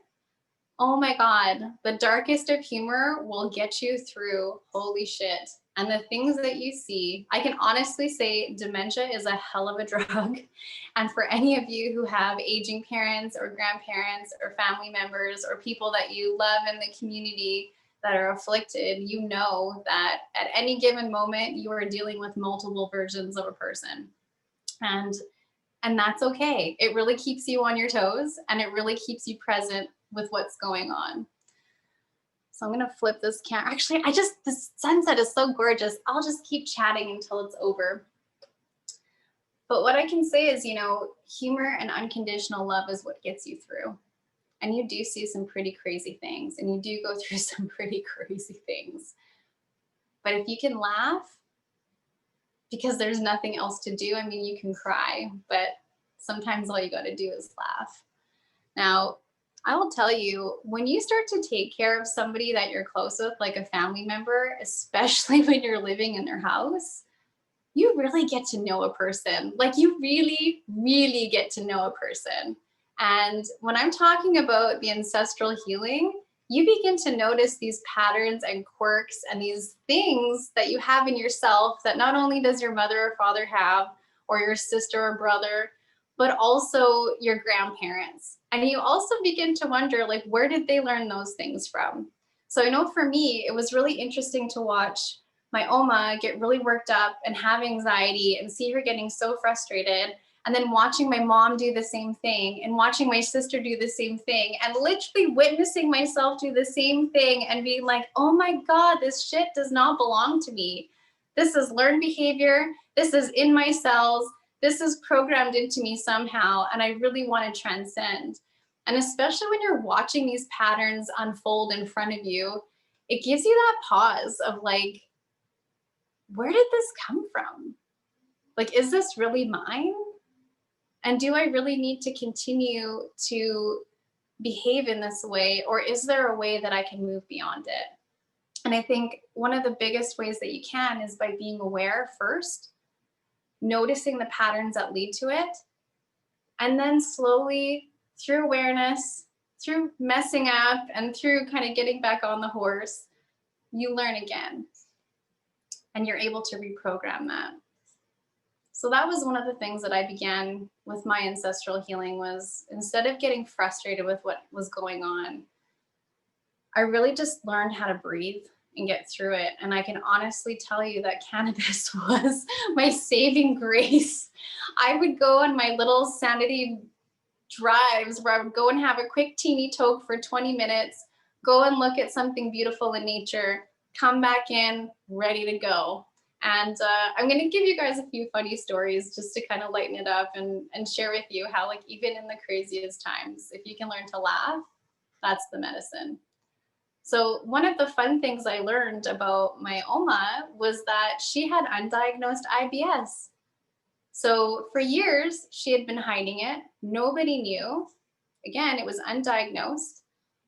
Oh my God, the darkest of humor will get you through holy shit. And the things that you see, I can honestly say dementia is a hell of a drug. And for any of you who have aging parents or grandparents or family members or people that you love in the community that are afflicted, you know that at any given moment you are dealing with multiple versions of a person. And and that's okay. It really keeps you on your toes and it really keeps you present with what's going on. So I'm gonna flip this camera. Actually, the sunset is so gorgeous. I'll just keep chatting until it's over. But what I can say is, humor and unconditional love is what gets you through. And you do see some pretty crazy things and you do go through some pretty crazy things. But if you can laugh, because there's nothing else to do, I mean, you can cry, but sometimes all you gotta do is laugh. Now, I will tell you, when you start to take care of somebody that you're close with, like a family member, especially when you're living in their house, you really get to know a person. Like you really, really get to know a person. And when I'm talking about the ancestral healing, you begin to notice these patterns and quirks and these things that you have in yourself that not only does your mother or father have, or your sister or brother, but also your grandparents. And you also begin to wonder, like, where did they learn those things from? So I know for me, it was really interesting to watch my Oma get really worked up and have anxiety and see her getting so frustrated. And then watching my mom do the same thing and watching my sister do the same thing and literally witnessing myself do the same thing and being like, oh my God, this shit does not belong to me. This is learned behavior. This is in my cells. This is programmed into me somehow. And I really want to transcend. And especially when you're watching these patterns unfold in front of you, it gives you that pause of like, where did this come from? Like, is this really mine? And do I really need to continue to behave in this way? Or is there a way that I can move beyond it? And I think one of the biggest ways that you can is by being aware first, noticing the patterns that lead to it, and then slowly through awareness, through messing up, and through kind of getting back on the horse, you learn again and you're able to reprogram that. So that was one of the things that I began with my ancestral healing was instead of getting frustrated with what was going on, I really just learned how to breathe and get through it. And I can honestly tell you that cannabis was my saving grace. I would go on my little sanity drives where I would go and have a quick teeny toke for 20 minutes, go and look at something beautiful in nature, come back in, ready to go. And I'm going to give you guys a few funny stories just to kind of lighten it up and share with you how, like, even in the craziest times, if you can learn to laugh, that's the medicine. So one of the fun things I learned about my Oma was that she had undiagnosed IBS. So for years, she had been hiding it. Nobody knew. Again, it was undiagnosed.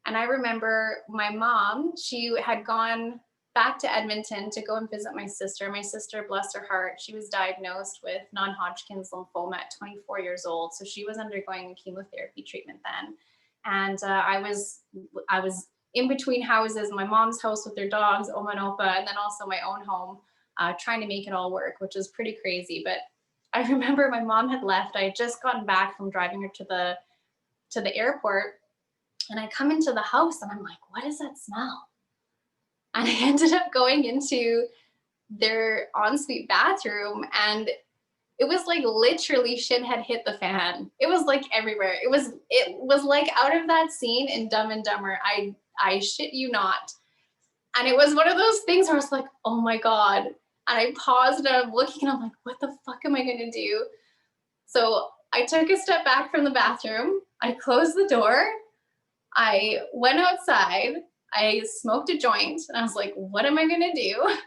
And I remember my mom, she had gone back to Edmonton to go and visit my sister. My sister, bless her heart, she was diagnosed with non-Hodgkin's lymphoma at 24 years old. So she was undergoing a chemotherapy treatment then. And I was in between houses, my mom's house with their dogs, Oma and Opa, and then also my own home, trying to make it all work, which was pretty crazy. But I remember my mom had left. I had just gotten back from driving her to the airport, and I come into the house and I'm like, what is that smell? And I ended up going into their ensuite bathroom, and it was like literally shit had hit the fan. It was like everywhere. It was like out of that scene in Dumb and Dumber. I shit you not. And it was one of those things where I was like, oh my God. And I paused and I'm looking and I'm like, what the fuck am I gonna do? So I took a step back from the bathroom. I closed the door. I went outside. I smoked a joint and I was like, what am I gonna do?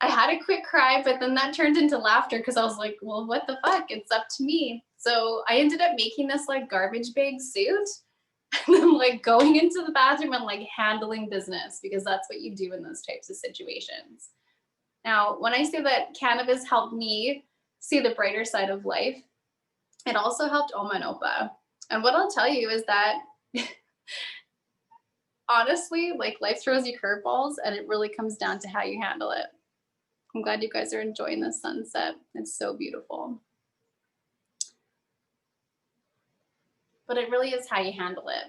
I had a quick cry, but then that turned into laughter because I was like, well, what the fuck? It's up to me. So I ended up making this like garbage bag suit and then like going into the bathroom and like handling business because that's what you do in those types of situations. Now, when I say that cannabis helped me see the brighter side of life, it also helped Oma and Opa. And what I'll tell you is that honestly, like life throws you curveballs and it really comes down to how you handle it. I'm glad you guys are enjoying the sunset. It's so beautiful. But it really is how you handle it.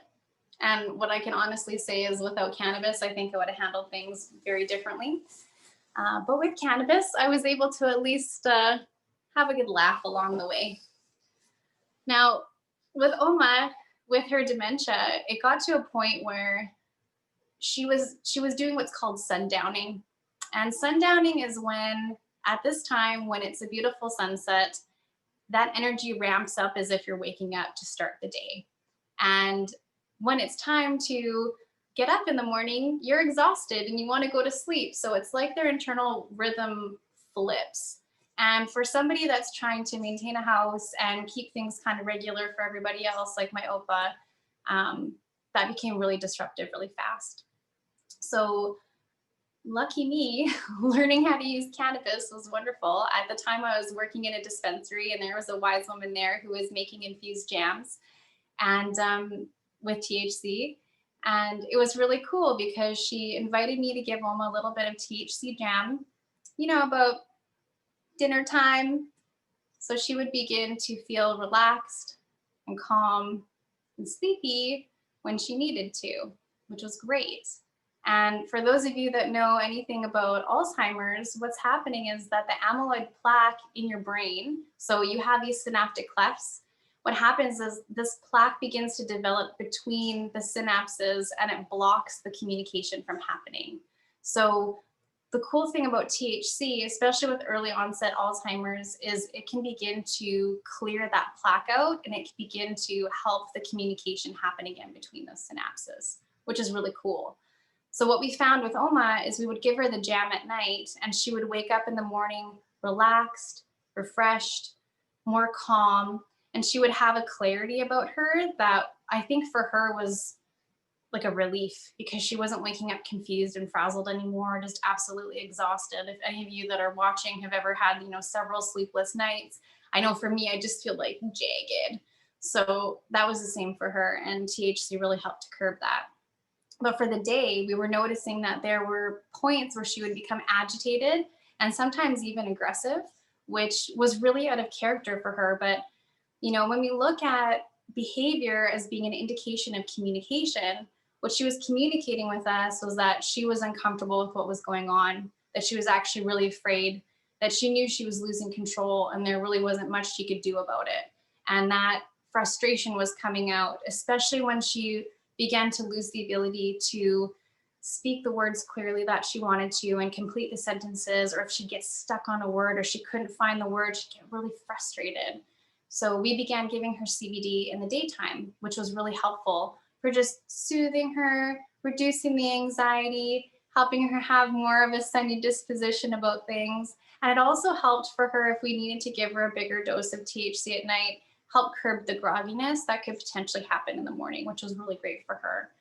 And what I can honestly say is without cannabis, I think I would have handled things very differently. But with cannabis, I was able to at least have a good laugh along the way. Now, with Oma, with her dementia, it got to a point where she was doing what's called sundowning. And sundowning is when at this time when it's a beautiful sunset, that energy ramps up as if you're waking up to start the day. And when it's time to get up in the morning, you're exhausted and you want to go to sleep. So it's like their internal rhythm flips. And for somebody that's trying to maintain a house and keep things kind of regular for everybody else, like my Opa, that became really disruptive really fast. So lucky me, learning how to use cannabis was wonderful. At the time, I was working in a dispensary, and there was a wise woman there who was making infused jams and with THC. And it was really cool because she invited me to give Oma a little bit of THC jam, about dinner time. So she would begin to feel relaxed and calm and sleepy when she needed to, which was great. And for those of you that know anything about Alzheimer's, what's happening is that the amyloid plaque in your brain, so you have these synaptic clefts, what happens is this plaque begins to develop between the synapses and it blocks the communication from happening. So the cool thing about THC, especially with early onset Alzheimer's, is it can begin to clear that plaque out and it can begin to help the communication happen again between those synapses, which is really cool. So what we found with Oma is we would give her the jam at night and she would wake up in the morning relaxed, refreshed, more calm, and she would have a clarity about her that I think for her was like a relief because she wasn't waking up confused and frazzled anymore, just absolutely exhausted. If any of you that are watching have ever had, several sleepless nights, I know for me, I just feel like jagged. So that was the same for her, and THC really helped to curb that. But for the day, we were noticing that there were points where she would become agitated and sometimes even aggressive, which was really out of character for her. But, when we look at behavior as being an indication of communication, what she was communicating with us was that she was uncomfortable with what was going on, that she was actually really afraid, that she knew she was losing control and there really wasn't much she could do about it. And that frustration was coming out, especially when she began to lose the ability to speak the words clearly that she wanted to and complete the sentences, or if she gets stuck on a word or she couldn't find the word, she'd get really frustrated. So we began giving her CBD in the daytime, which was really helpful for just soothing her, reducing the anxiety, helping her have more of a sunny disposition about things. And it also helped for her if we needed to give her a bigger dose of THC at night, help curb the grogginess that could potentially happen in the morning, which was really great for her.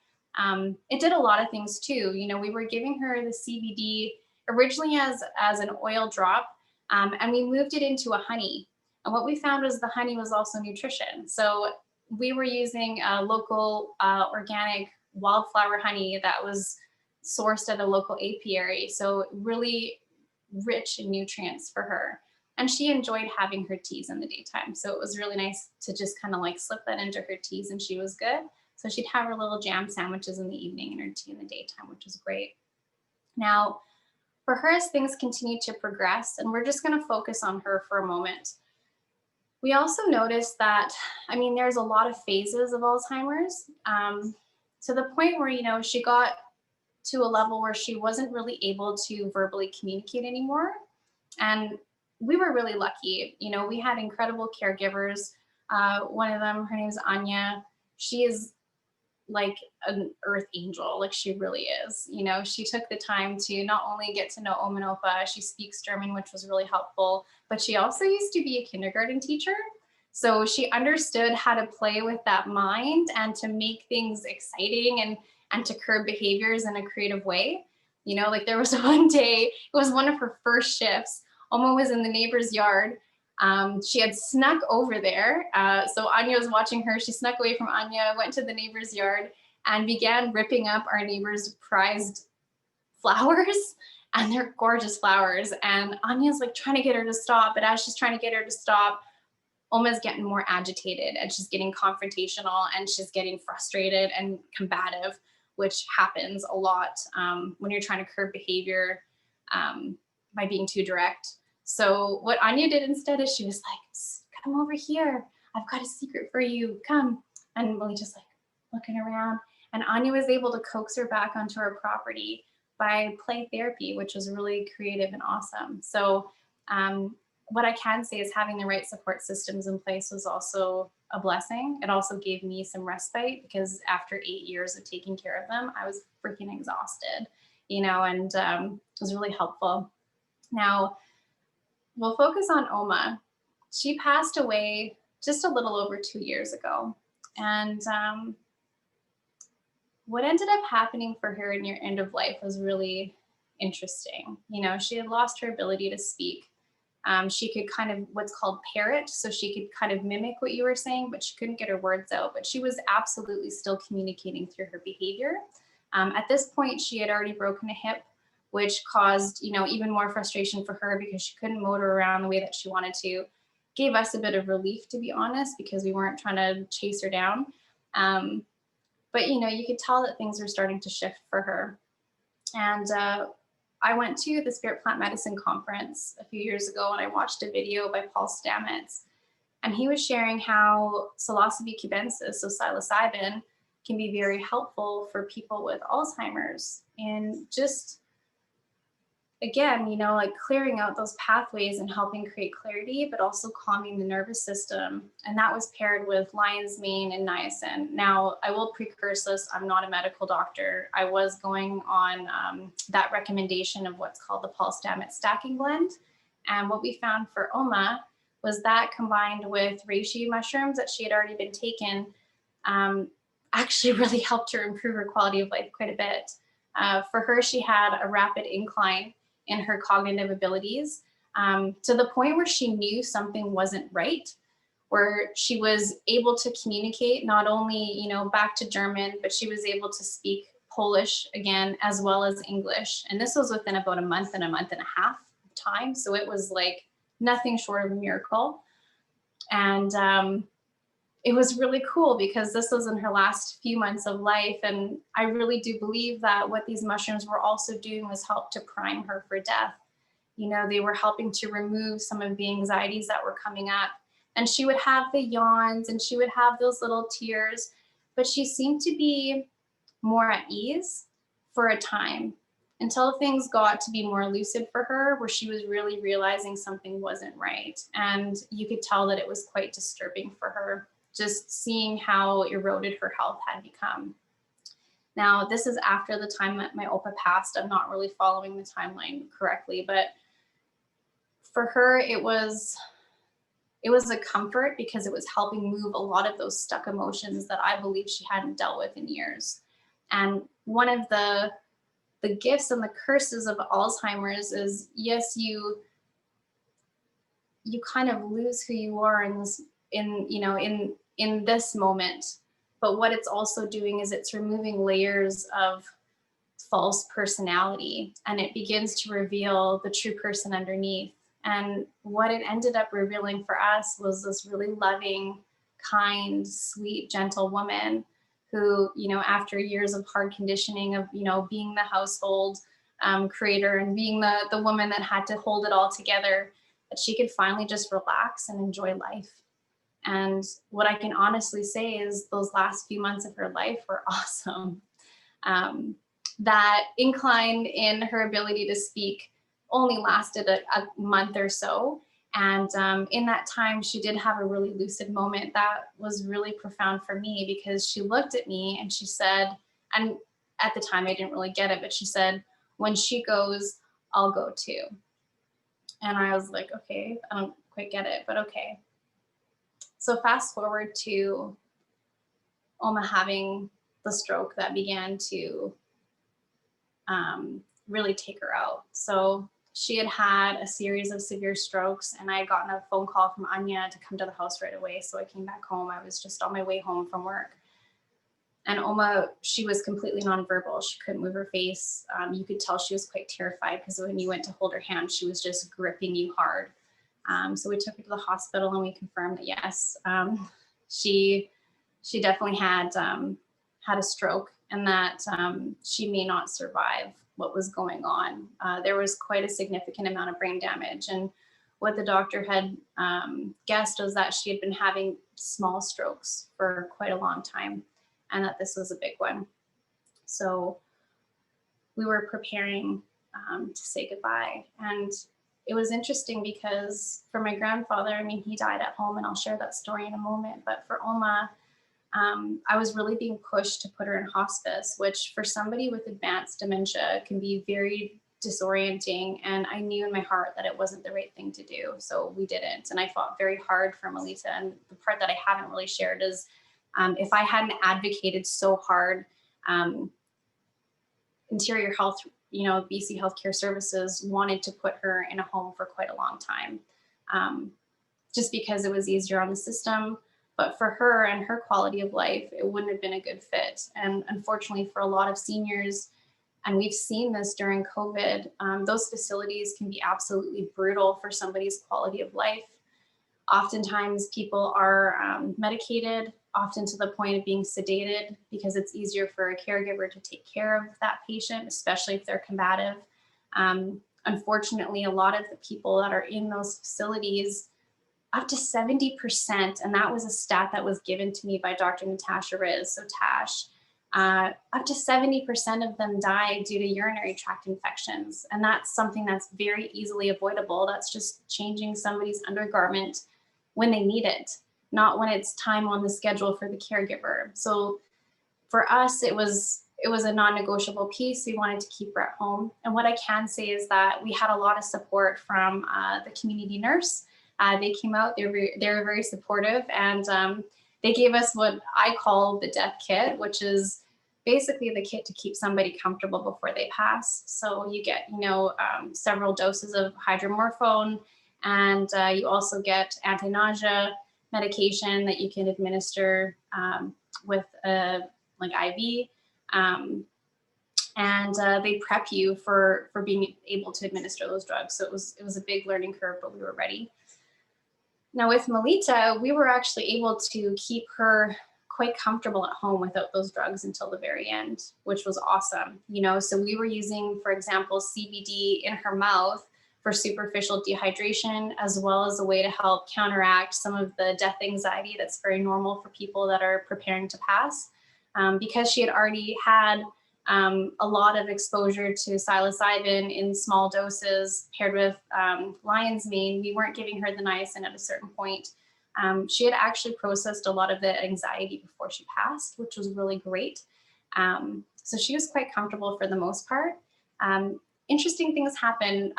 It did a lot of things too. We were giving her the CBD originally as an oil drop, and we moved it into a honey. And what we found was the honey was also nutrition. So we were using a local organic wildflower honey that was sourced at a local apiary. So really rich in nutrients for her. And she enjoyed having her teas in the daytime. So it was really nice to just kind of like slip that into her teas and she was good. So she'd have her little jam sandwiches in the evening and her tea in the daytime, which was great. Now, for her, as things continue to progress, and we're just going to focus on her for a moment, we also noticed that, there's a lot of phases of Alzheimer's, to the point where, she got to a level where she wasn't really able to verbally communicate anymore. And we were really lucky. We had incredible caregivers. One of them, her name is Anya. She is like an earth angel, like she really is. You know, she took the time to not only get to know Oma and Opa, she speaks German, which was really helpful, but she also used to be a kindergarten teacher. So she understood how to play with that mind and to make things exciting and to curb behaviors in a creative way. You know, like there was one day, it was one of her first shifts. Oma was in the neighbor's yard. She had snuck over there. So Anya was watching her. She snuck away from Anya, went to the neighbor's yard, and began ripping up our neighbor's prized flowers. And they're gorgeous flowers. And Anya's like trying to get her to stop. But as she's trying to get her to stop, Oma's getting more agitated and she's getting confrontational and she's getting frustrated and combative, which happens a lot when you're trying to curb behavior by being too direct. So what Anya did instead is she was like, come over here. I've got a secret for you. Come. And Lily just like looking around. And Anya was able to coax her back onto her property by play therapy, which was really creative and awesome. So what I can say is having the right support systems in place was also a blessing. It also gave me some respite because after 8 years of taking care of them, I was freaking exhausted, you know, and it was really helpful. Now, we'll focus on Oma. She passed away just a little over 2 years ago. And what ended up happening for her in your end of life was really interesting. You know, she had lost her ability to speak. She could kind of what's called parrot, so she could kind of mimic what you were saying, but she couldn't get her words out. But she was absolutely still communicating through her behavior. At this point, she had already broken a hip, which caused, you know, even more frustration for her because she couldn't motor around the way that she wanted to. Gave us a bit of relief, to be honest, because we weren't trying to chase her down. But you know, you could tell that things were starting to shift for her. And I went to the Spirit Plant Medicine conference a few years ago and I watched a video by Paul Stamets. And he was sharing how psilocybe cubensis, so psilocybin, can be very helpful for people with Alzheimer's. And just again, you know, like clearing out those pathways and helping create clarity, but also calming the nervous system. And that was paired with lion's mane and niacin. Now, I will precurse this. I'm not a medical doctor. I was going on that recommendation of what's called the Paul Stamets stacking blend. And what we found for Oma was that combined with reishi mushrooms that she had already been taken, actually really helped her improve her quality of life quite a bit. For her, she had a rapid incline in her cognitive abilities to the point where she knew something wasn't right, where she was able to communicate not only, you know, back to German, but she was able to speak Polish again, as well as English. And this was within about a month and a half of time. So it was like nothing short of a miracle. And it was really cool because this was in her last few months of life. And I really do believe that what these mushrooms were also doing was help to prime her for death. You know, they were helping to remove some of the anxieties that were coming up. And she would have the yawns and she would have those little tears, but she seemed to be more at ease for a time until things got to be more lucid for her, where she was really realizing something wasn't right. And you could tell that it was quite disturbing for her, just seeing how eroded her health had become. Now, this is after the time that my Opa passed. I'm not really following the timeline correctly, but for her, it was a comfort because it was helping move a lot of those stuck emotions that I believe she hadn't dealt with in years. And one of the gifts and the curses of Alzheimer's is, yes, you kind of lose who you are in this moment, but what it's also doing is it's removing layers of false personality, and it begins to reveal the true person underneath. And what it ended up revealing for us was this really loving, kind, sweet, gentle woman who, you know, after years of hard conditioning of, you know, being the household creator and being the woman that had to hold it all together, that she could finally just relax and enjoy life. And what I can honestly say is those last few months of her life were awesome. That incline in her ability to speak only lasted a month or so. And in that time, she did have a really lucid moment that was really profound for me, because she looked at me and she said, and at the time I didn't really get it, but she said, when she goes, I'll go too. And I was like, okay, I don't quite get it, but okay. So fast forward to Oma having the stroke that began to really take her out. So she had had a series of severe strokes, and I had gotten a phone call from Anya to come to the house right away. So I came back home. I was just on my way home from work. And Oma, she was completely nonverbal. She couldn't move her face. You could tell she was quite terrified, because when you went to hold her hand, she was just gripping you hard. So we took her to the hospital and we confirmed that yes, she she definitely had a stroke, and that she may not survive what was going on. There was quite a significant amount of brain damage, and what the doctor had guessed was that she had been having small strokes for quite a long time, and that this was a big one. So we were preparing to say goodbye. And it was interesting because for my grandfather, I mean, he died at home, and I'll share that story in a moment. But for Oma, I was really being pushed to put her in hospice, which for somebody with advanced dementia can be very disorienting. And I knew in my heart that it wasn't the right thing to do. So we didn't. And I fought very hard for Melita. And the part that I haven't really shared is if I hadn't advocated so hard, um, Interior Health, BC Healthcare Services wanted to put her in a home for quite a long time, um, just because it was easier on the system. But for her and her quality of life, it wouldn't have been a good fit. And unfortunately, for a lot of seniors, and we've seen this during COVID, those facilities can be absolutely brutal for somebody's quality of life. Oftentimes, people are medicated, often to the point of being sedated, because it's easier for a caregiver to take care of that patient, especially if they're combative. Unfortunately, a lot of the people that are in those facilities, up to 70%, and that was a stat that was given to me by Dr. Natasha Riz, so Tash, up to 70% of them die due to urinary tract infections. And that's something that's very easily avoidable. That's just changing somebody's undergarment when they need it, not when it's time on the schedule for the caregiver. So for us, it was a non-negotiable piece. We wanted to keep her at home. And what I can say is that we had a lot of support from the community nurse. They came out, they were very supportive, and they gave us what I call the death kit, which is basically the kit to keep somebody comfortable before they pass. So you get, several doses of hydromorphone, and you also get anti-nausea medication that you can administer with like IV. And they prep you for being able to administer those drugs. So it was a big learning curve, but we were ready. Now with Melita, we were actually able to keep her quite comfortable at home without those drugs until the very end, which was awesome. So we were using, for example, CBD in her mouth for superficial dehydration, as well as a way to help counteract some of the death anxiety that's very normal for people that are preparing to pass. Because she had already had a lot of exposure to psilocybin in small doses paired with lion's mane, we weren't giving her the niacin at a certain point. She had actually processed a lot of the anxiety before she passed, which was really great. So she was quite comfortable for the most part. Interesting things happen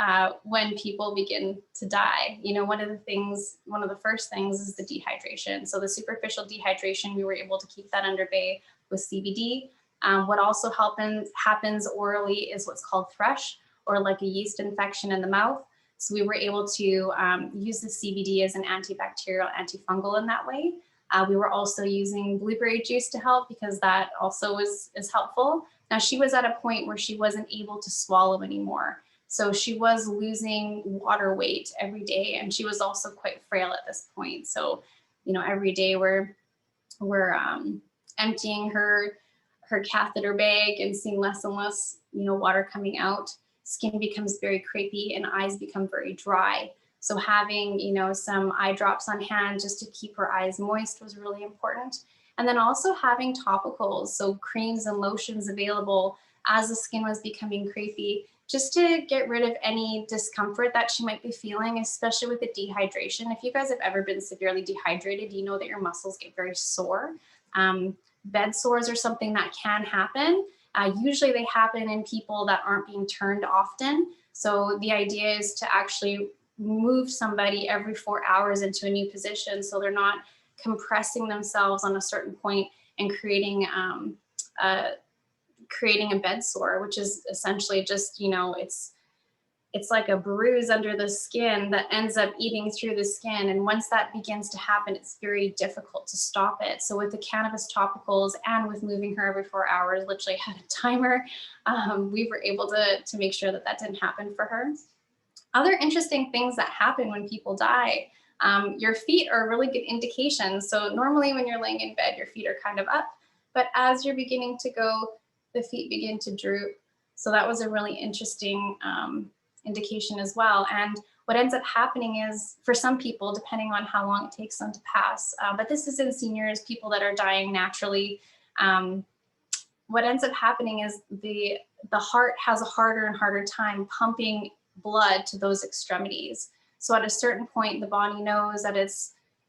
when people begin to die. One of the first things is the dehydration. So the superficial dehydration, we were able to keep that under bay with CBD. What also happens orally is what's called thrush, or like a yeast infection in the mouth. So we were able to use the CBD as an antibacterial, antifungal in that way. We were also using blueberry juice to help, because that also is helpful. Now she was at a point where she wasn't able to swallow anymore. So she was losing water weight every day, and she was also quite frail at this point. So, every day we're emptying her catheter bag and seeing less and less, water coming out. Skin becomes very crepey and eyes become very dry. So having, some eye drops on hand just to keep her eyes moist was really important. And then also having topicals, so creams and lotions available as the skin was becoming crepey, just to get rid of any discomfort that she might be feeling, especially with the dehydration. If you guys have ever been severely dehydrated, you know that your muscles get very sore. Bed sores are something that can happen. Usually they happen in people that aren't being turned often. So the idea is to actually move somebody every 4 hours into a new position so they're not compressing themselves on a certain point and creating a bed sore, which is essentially just, it's like a bruise under the skin that ends up eating through the skin. And once that begins to happen, it's very difficult to stop it. So with the cannabis topicals and with moving her every 4 hours, literally had a timer, we were able to make sure that that didn't happen for her. Other interesting things that happen when people die, your feet are a really good indication. So normally when you're laying in bed, your feet are kind of up, but as you're beginning to go, the feet begin to droop. So that was a really interesting indication as well. And what ends up happening is, for some people, depending on how long it takes them to pass, but this is in seniors, people that are dying naturally, what ends up happening is the heart has a harder and harder time pumping blood to those extremities. So at a certain point, the body knows that it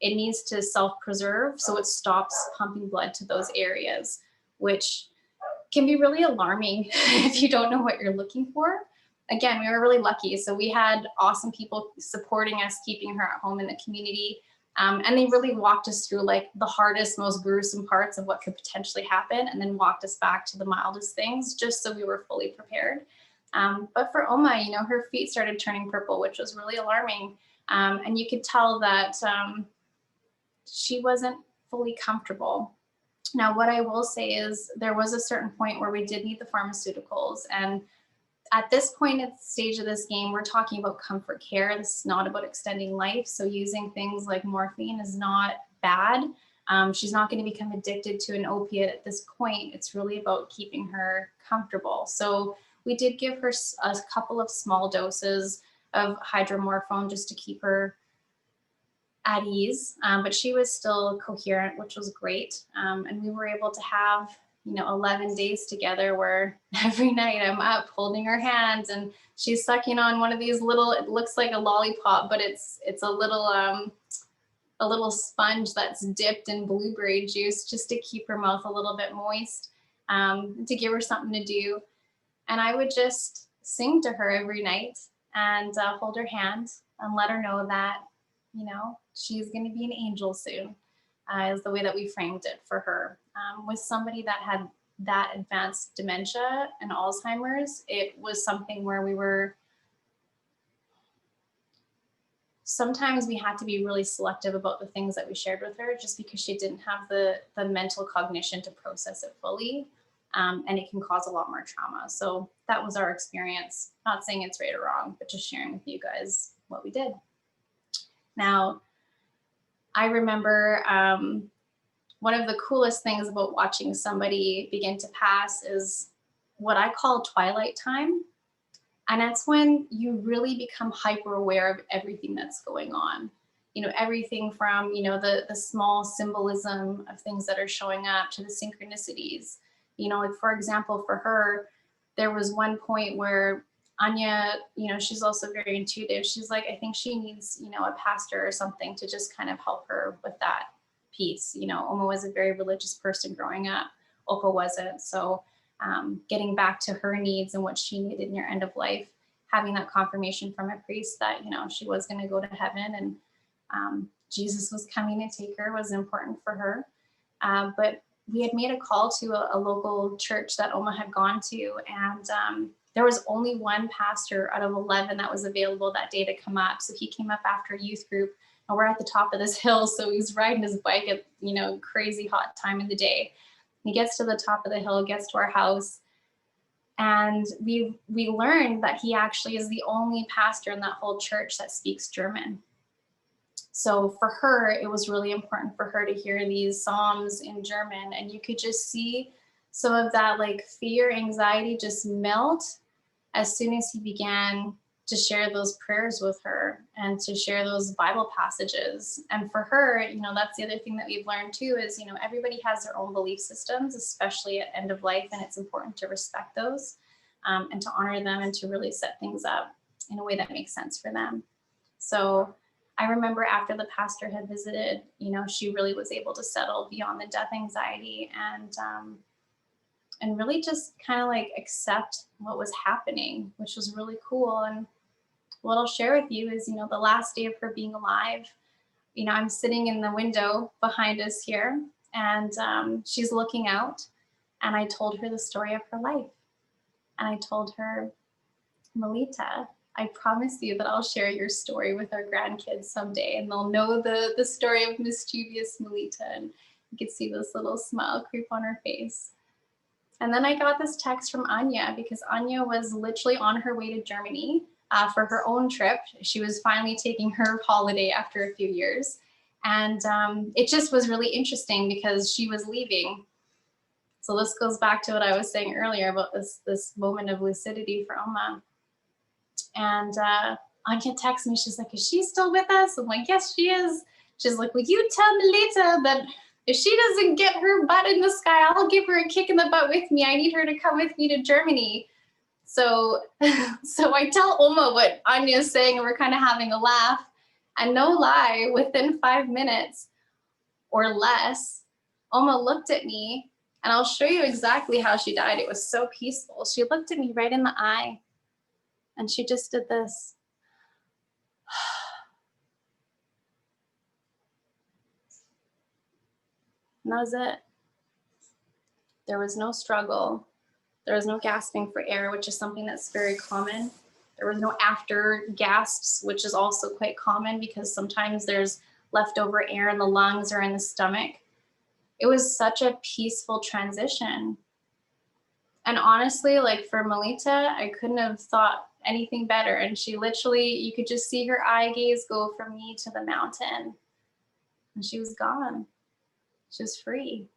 needs to self-preserve, so it stops pumping blood to those areas, which can be really alarming if you don't know what you're looking for. Again, we were really lucky. So we had awesome people supporting us, keeping her at home in the community. And they really walked us through like the hardest, most gruesome parts of what could potentially happen, and then walked us back to the mildest things, just so we were fully prepared. But for Oma, her feet started turning purple, which was really alarming. And you could tell that she wasn't fully comfortable. Now, what I will say is there was a certain point where we did need the pharmaceuticals. And at this point at the stage of this game, we're talking about comfort care. This is not about extending life. So using things like morphine is not bad. She's not going to become addicted to an opiate at this point. It's really about keeping her comfortable. So we did give her a couple of small doses of hydromorphone just to keep her at ease, but she was still coherent, which was great. And we were able to have 11 days together where every night I'm up holding her hands and she's sucking on one of these little, it looks like a lollipop, but it's a little sponge that's dipped in blueberry juice just to keep her mouth a little bit moist, to give her something to do. And I would just sing to her every night and hold her hand and let her know that, she's going to be an angel soon, is the way that we framed it for her. With somebody that had that advanced dementia and Alzheimer's, it was something where sometimes we had to be really selective about the things that we shared with her, just because she didn't have the mental cognition to process it fully. And it can cause a lot more trauma. So that was our experience. Not saying it's right or wrong, but just sharing with you guys what we did. Now, I remember one of the coolest things about watching somebody begin to pass is what I call twilight time. And that's when you really become hyper aware of everything that's going on. Everything from, the small symbolism of things that are showing up to the synchronicities. Like for example, for her, there was one point where Anya, she's also very intuitive. She's like, I think she needs, a pastor or something to just kind of help her with that piece. Oma was a very religious person growing up. Opa wasn't. So getting back to her needs and what she needed in her end of life, having that confirmation from a priest that, she was going to go to heaven and Jesus was coming to take her was important for her. But we had made a call to a local church that Oma had gone to, and there was only one pastor out of 11 that was available that day to come up. So he came up after youth group, and we're at the top of this hill. So he's riding his bike at, crazy hot time in the day. He gets to the top of the hill, gets to our house, and we learned that he actually is the only pastor in that whole church that speaks German. So for her, it was really important for her to hear these psalms in German, and you could just see some of that like fear, anxiety just melt as soon as he began to share those prayers with her and to share those Bible passages. And for her, that's the other thing that we've learned too is, everybody has their own belief systems, especially at end of life, and it's important to respect those. and to honor them and to really set things up in a way that makes sense for them. So I remember after the pastor had visited, she really was able to settle beyond the death anxiety and really just kind of like accept what was happening, which was really cool. And what I'll share with you is, the last day of her being alive, I'm sitting in the window behind us here, and she's looking out, and I told her the story of her life. And I told her, Melita, I promise you that I'll share your story with our grandkids someday, and they'll know the story of mischievous Melita. And you could see this little smile creep on her face. And then I got this text from Anya, because Anya was literally on her way to Germany for her own trip. She was finally taking her holiday after a few years. And it just was really interesting because she was leaving. So this goes back to what I was saying earlier about this moment of lucidity for Oma. And Anya texts me, she's like, is she still with us? I'm like, yes, she is. She's like, will you tell Melita that if she doesn't get her butt in the sky, I'll give her a kick in the butt with me. I need her to come with me to Germany. So I tell Oma what Anya's saying, and we're kind of having a laugh. And no lie, within 5 minutes or less, Oma looked at me, and I'll show you exactly how she died. It was so peaceful. She looked at me right in the eye, and she just did this. And that was it. There was no struggle. There was no gasping for air, which is something that's very common. There was no after gasps, which is also quite common because sometimes there's leftover air in the lungs or in the stomach. It was such a peaceful transition. And honestly, like for Melita, I couldn't have thought anything better. And she literally, you could just see her eye gaze go from me to the mountain. And she was gone. She was free.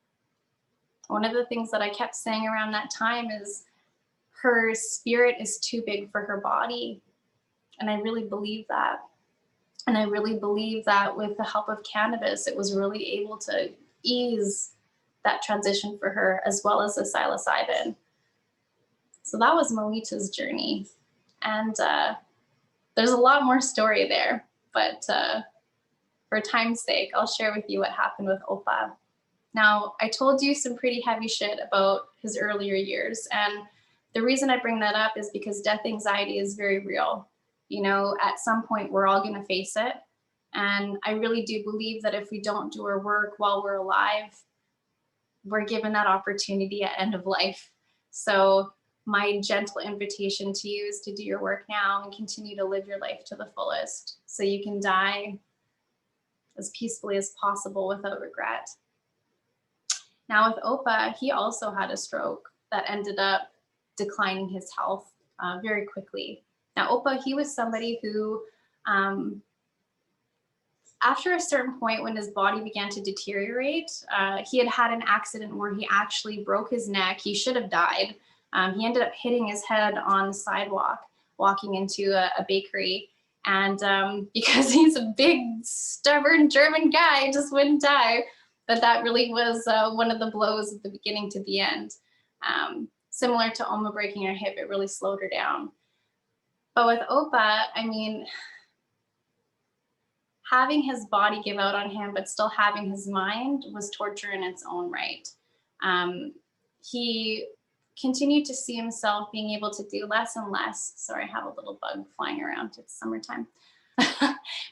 One of the things that I kept saying around that time is her spirit is too big for her body. And I really believe that. And I really believe that with the help of cannabis, it was really able to ease that transition for her, as well as the psilocybin. So that was Melita's journey. And there's a lot more story there, but for time's sake, I'll share with you what happened with Opa. Now, I told you some pretty heavy shit about his earlier years. And the reason I bring that up is because death anxiety is very real. At some point, we're all going to face it. And I really do believe that if we don't do our work while we're alive, we're given that opportunity at end of life. So my gentle invitation to you is to do your work now and continue to live your life to the fullest so you can die as peacefully as possible without regret. Now with Opa, he also had a stroke that ended up declining his health very quickly. Now Opa, he was somebody who, after a certain point when his body began to deteriorate, he had had an accident where he actually broke his neck. He should have died. He ended up hitting his head on the sidewalk, walking into a bakery. And because he's a big, stubborn German guy, just wouldn't die. But that really was one of the blows at the beginning to the end. Similar to Oma breaking her hip, it really slowed her down. But with Opa, I mean, having his body give out on him, but still having his mind was torture in its own right. He continued to see himself being able to do less and less. Sorry, I have a little bug flying around. It's summertime.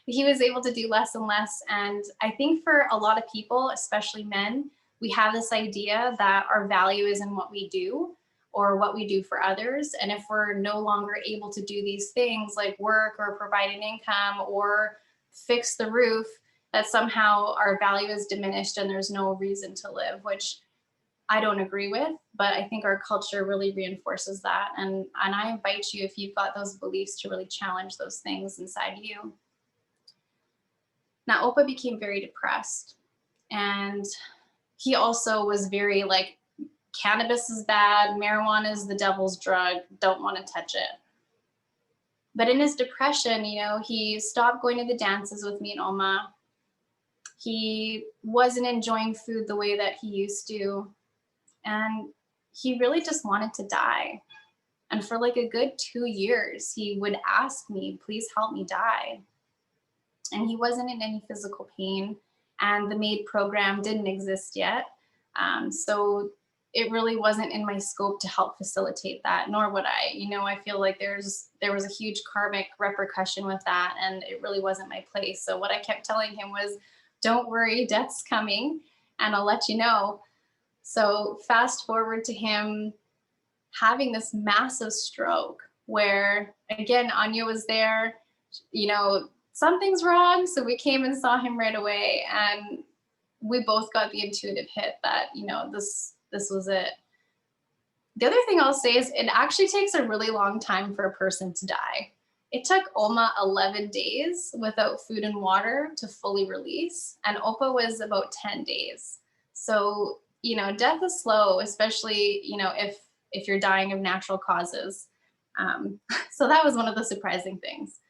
He was able to do less and less. And I think for a lot of people, especially men, we have this idea that our value is in what we do or what we do for others. And if we're no longer able to do these things like work or provide an income or fix the roof, that somehow our value is diminished and there's no reason to live, which I don't agree with, but I think our culture really reinforces that. And I invite you, if you've got those beliefs, to really challenge those things inside you. Now, Opa became very depressed, and he also was very like, cannabis is bad, marijuana is the devil's drug, don't want to touch it. But in his depression, he stopped going to the dances with me and Oma. He wasn't enjoying food the way that he used to. And he really just wanted to die. And for like a good 2 years, he would ask me, please help me die. And he wasn't in any physical pain. And the MAID program didn't exist yet. So it really wasn't in my scope to help facilitate that, nor would I. I feel like there was a huge karmic repercussion with that, and it really wasn't my place. So what I kept telling him was, don't worry, death's coming, and I'll let you know. So fast forward to him having this massive stroke where, again, Anya was there, something's wrong. So we came and saw him right away. And we both got the intuitive hit that, this was it. The other thing I'll say is it actually takes a really long time for a person to die. It took Oma 11 days without food and water to fully release, and Opa was about 10 days. So, death is slow, especially, if you're dying of natural causes. So that was one of the surprising things.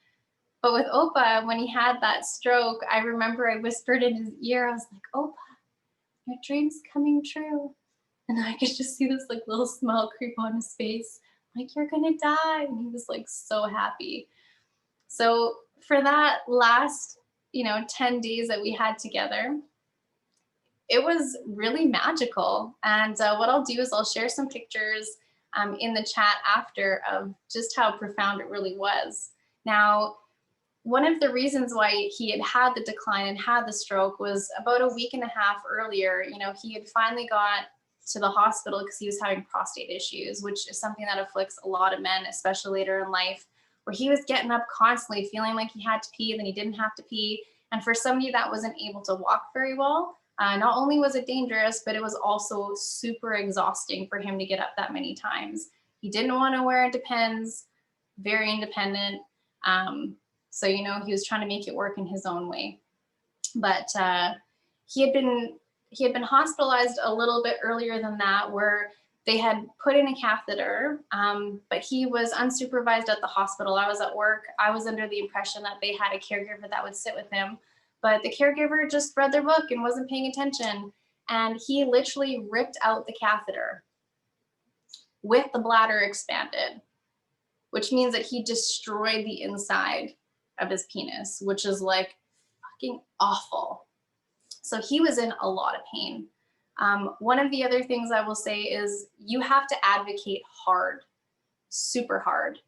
But with Opa, when he had that stroke, I remember I whispered in his ear, I was like, Opa, your dream's coming true. And I could just see this like little smile creep on his face. Like, you're gonna die. And he was like so happy. So for that last, 10 days that we had together, it was really magical. And what I'll do is I'll share some pictures in the chat after of just how profound it really was. Now, one of the reasons why he had the decline and had the stroke was about a week and a half earlier. He had finally got to the hospital because he was having prostate issues, which is something that afflicts a lot of men, especially later in life, where he was getting up constantly, feeling like he had to pee, then he didn't have to pee. And for somebody that wasn't able to walk very well, not only was it dangerous, but it was also super exhausting for him to get up that many times. He didn't want to wear Depends, very independent. So, he was trying to make it work in his own way. But he had been hospitalized a little bit earlier than that, where they had put in a catheter, but he was unsupervised at the hospital. I was at work. I was under the impression that they had a caregiver that would sit with him, but the caregiver just read their book and wasn't paying attention. And he literally ripped out the catheter with the bladder expanded, which means that he destroyed the inside of his penis, which is like fucking awful. So he was in a lot of pain. One of the other things I will say is you have to advocate hard, super hard.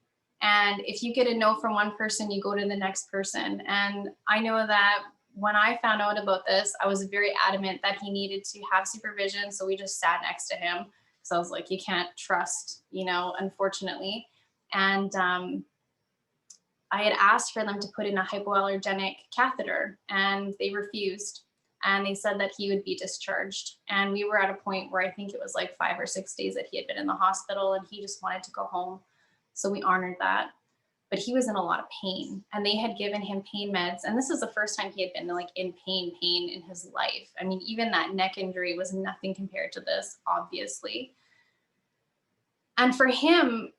And if you get a no from one person, you go to the next person. And I know that when I found out about this, I was very adamant that he needed to have supervision. So we just sat next to him. So I was like, you can't trust, unfortunately. And I had asked for them to put in a hypoallergenic catheter, and they refused. And they said that he would be discharged. And we were at a point where I think it was like 5 or 6 days that he had been in the hospital, and he just wanted to go home. So we honored that. But he was in a lot of pain, and they had given him pain meds. And this is the first time he had been like in pain in his life. I mean, even that neck injury was nothing compared to this, obviously. And for him,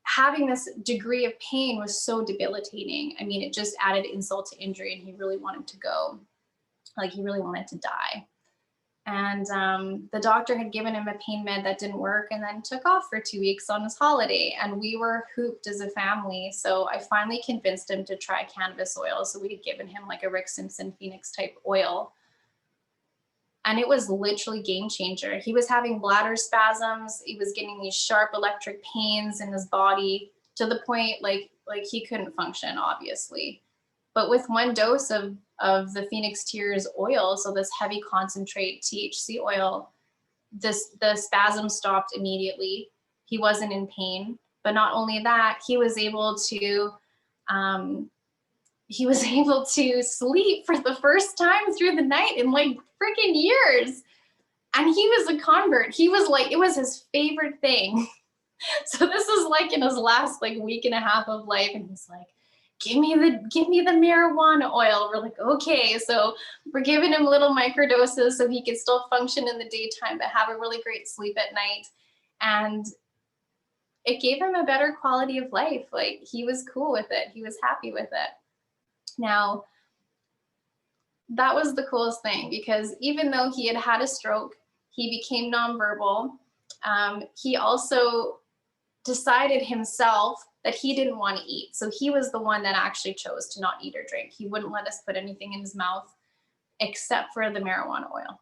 having this degree of pain was so debilitating. I mean, it just added insult to injury, and he really wanted to go. Like, he really wanted to die. And the doctor had given him a pain med that didn't work, and then took off for 2 weeks on his holiday. And we were hooped as a family. So I finally convinced him to try cannabis oil. So we had given him like a Rick Simpson Phoenix type oil. And it was literally game changer. He was having bladder spasms. He was getting these sharp electric pains in his body, to the point like he couldn't function, obviously. But with one dose of the Phoenix Tears oil, so this heavy concentrate THC oil, the spasm stopped immediately. He wasn't in pain. But not only that, he was able to sleep for the first time through the night in like freaking years. And he was a convert. He was like, it was his favorite thing. So this is like in his last like week and a half of life. And he's like, give me the marijuana oil. We're like, okay. So we're giving him little microdoses so he could still function in the daytime, but have a really great sleep at night. And it gave him a better quality of life. Like, he was cool with it. He was happy with it. Now, that was the coolest thing, because even though he had had a stroke, he became nonverbal. He also decided himself that he didn't want to eat. So he was the one that actually chose to not eat or drink. He wouldn't let us put anything in his mouth except for the marijuana oil,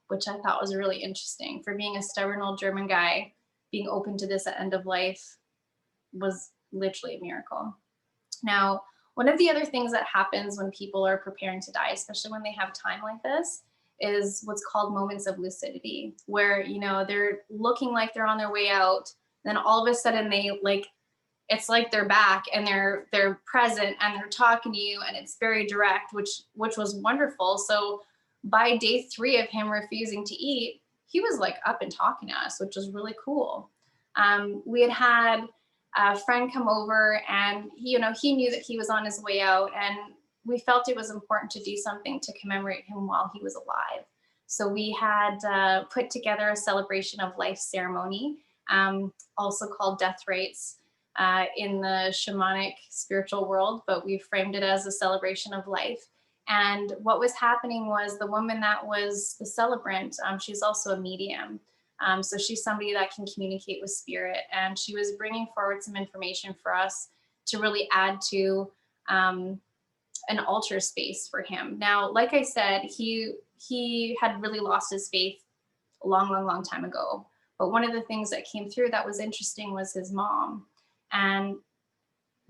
which I thought was really interesting. For being a stubborn old German guy, being open to this at end of life was literally a miracle. Now, one of the other things that happens when people are preparing to die, especially when they have time like this, is what's called moments of lucidity, where, you know, they're looking like they're on their way out, then all of a sudden they like, it's like they're back and they're present and they're talking to you, and it's very direct, which was wonderful. So by day 3 of him refusing to eat, he was like up and talking to us, which was really cool. We had a friend come over, and he, you know, he knew that he was on his way out, and we felt it was important to do something to commemorate him while he was alive. So we had put together a celebration of life ceremony, also called death rites in the shamanic spiritual world, but we framed it as a celebration of life. And what was happening was the woman that was the celebrant, she's also a medium. So she's somebody that can communicate with spirit, and she was bringing forward some information for us to really add to an altar space for him. Now, like I said, he had really lost his faith a long time ago. But one of the things that came through that was interesting was his mom. And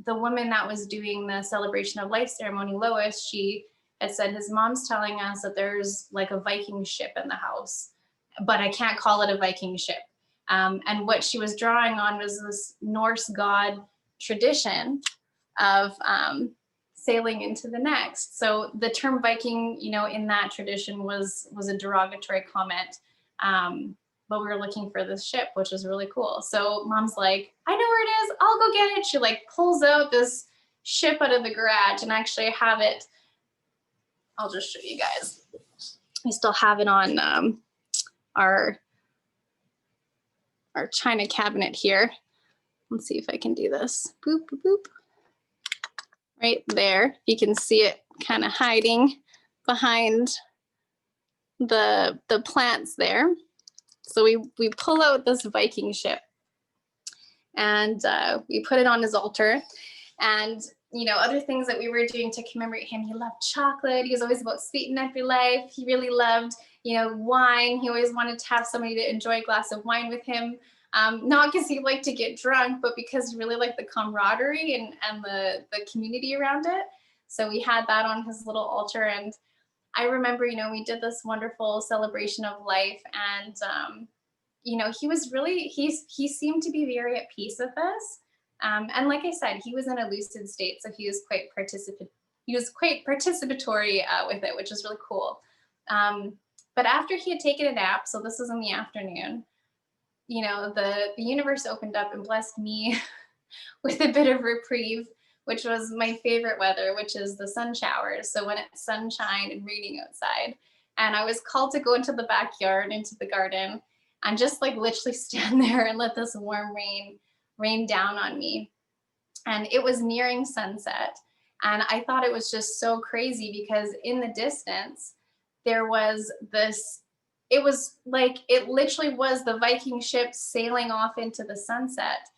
the woman that was doing the celebration of life ceremony, Lois, she had said, his mom's telling us that there's like a Viking ship in the house, but I can't call it a Viking ship. And what she was drawing on was this Norse god tradition of sailing into the next. So the term Viking, you know, in that tradition was a derogatory comment. But we were looking for this ship, which was really cool. So mom's like, I know where it is. I'll go get it. She like pulls out this ship out of the garage, and actually I have it. I'll just show you guys. We still have it on our china cabinet here. Let's see if I can do this. Boop, boop, boop. Right there. You can see it kind of hiding behind the plants there. So we pull out this Viking ship, and we put it on his altar. And, you know, other things that we were doing to commemorate him, he loved chocolate. He was always about sweet and happy life. He really loved, you know, wine. He always wanted to have somebody to enjoy a glass of wine with him. Not because he liked to get drunk, but because he really liked the camaraderie and the community around it. So we had that on his little altar. And I remember, you know, we did this wonderful celebration of life, and you know, he was really, he seemed to be very at peace with us. And like I said, he was in a lucid state, so he was quite participatory with it, which was really cool. But after he had taken a nap, so this was in the afternoon, you know, the universe opened up and blessed me with a bit of reprieve, which was my favorite weather, which is the sun showers. So when it's sunshine and raining outside, and I was called to go into the backyard, into the garden, and just like literally stand there and let this warm rain down on me. And it was nearing sunset. And I thought it was just so crazy because in the distance, there was this, it was like, it literally was the Viking ship sailing off into the sunset.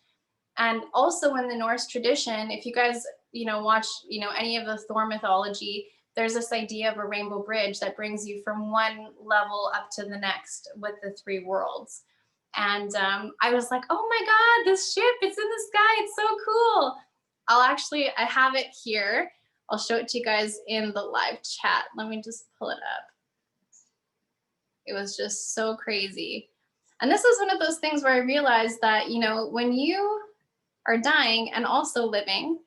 And also in the Norse tradition, if you guys, you know, watch, you know, any of the Thor mythology, there's this idea of a rainbow bridge that brings you from one level up to the next with the 3 worlds. And I was like, oh my God, this ship, it's in the sky. It's so cool. I have it here. I'll show it to you guys in the live chat. Let me just pull it up. It was just so crazy. And this was one of those things where I realized that, you know, when you are dying and also living,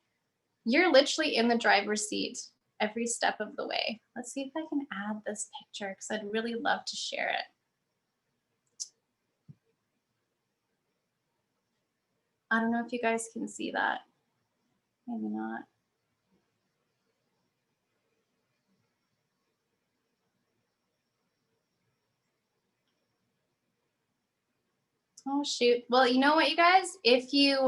you're literally in the driver's seat every step of the way. Let's see if I can add this picture because I'd really love to share it. I don't know if you guys can see that. Maybe not. Oh shoot. Well, you know what, you guys? If you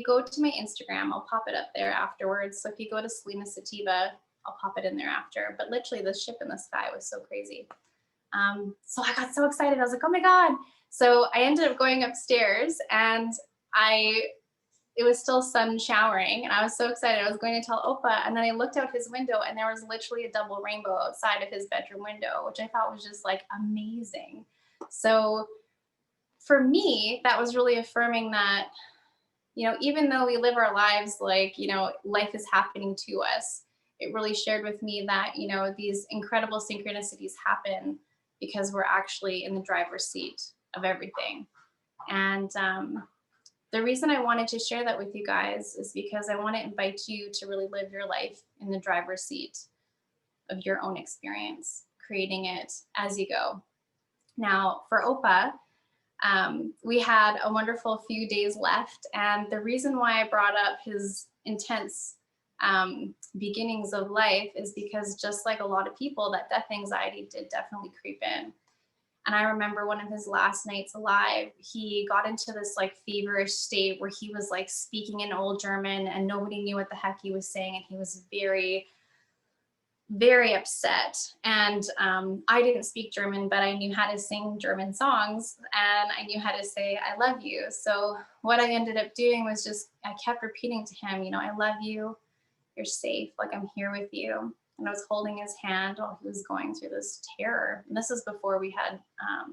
go to my Instagram, I'll pop it up there afterwards. So if you go to Selena Sativa, I'll pop it in there after. But literally, the ship in the sky was so crazy. So I got so excited. I was like, oh my God. So I ended up going upstairs, and I it was still sun showering, and I was so excited. I was going to tell Opa, and then I looked out his window, and there was literally a double rainbow outside of his bedroom window, which I thought was just like amazing. So for me, that was really affirming that, even though we live our lives like, life is happening to us, it really shared with me that, these incredible synchronicities happen because we're actually in the driver's seat of everything. And the reason I wanted to share that with you guys is because I want to invite you to really live your life in the driver's seat of your own experience, creating it as you go. Now, for Opa, we had a wonderful few days left. And the reason why I brought up his intense beginnings of life is because, just like a lot of people, that death anxiety did definitely creep in. And I remember one of his last nights alive, he got into this like feverish state where he was like speaking in old German and nobody knew what the heck he was saying. And he was very, very upset. And I didn't speak German, but I knew how to sing German songs and I knew how to say, I love you. So what I ended up doing was just, I kept repeating to him, I love you. You're safe. Like, I'm here with you. And I was holding his hand while he was going through this terror. And this is before we had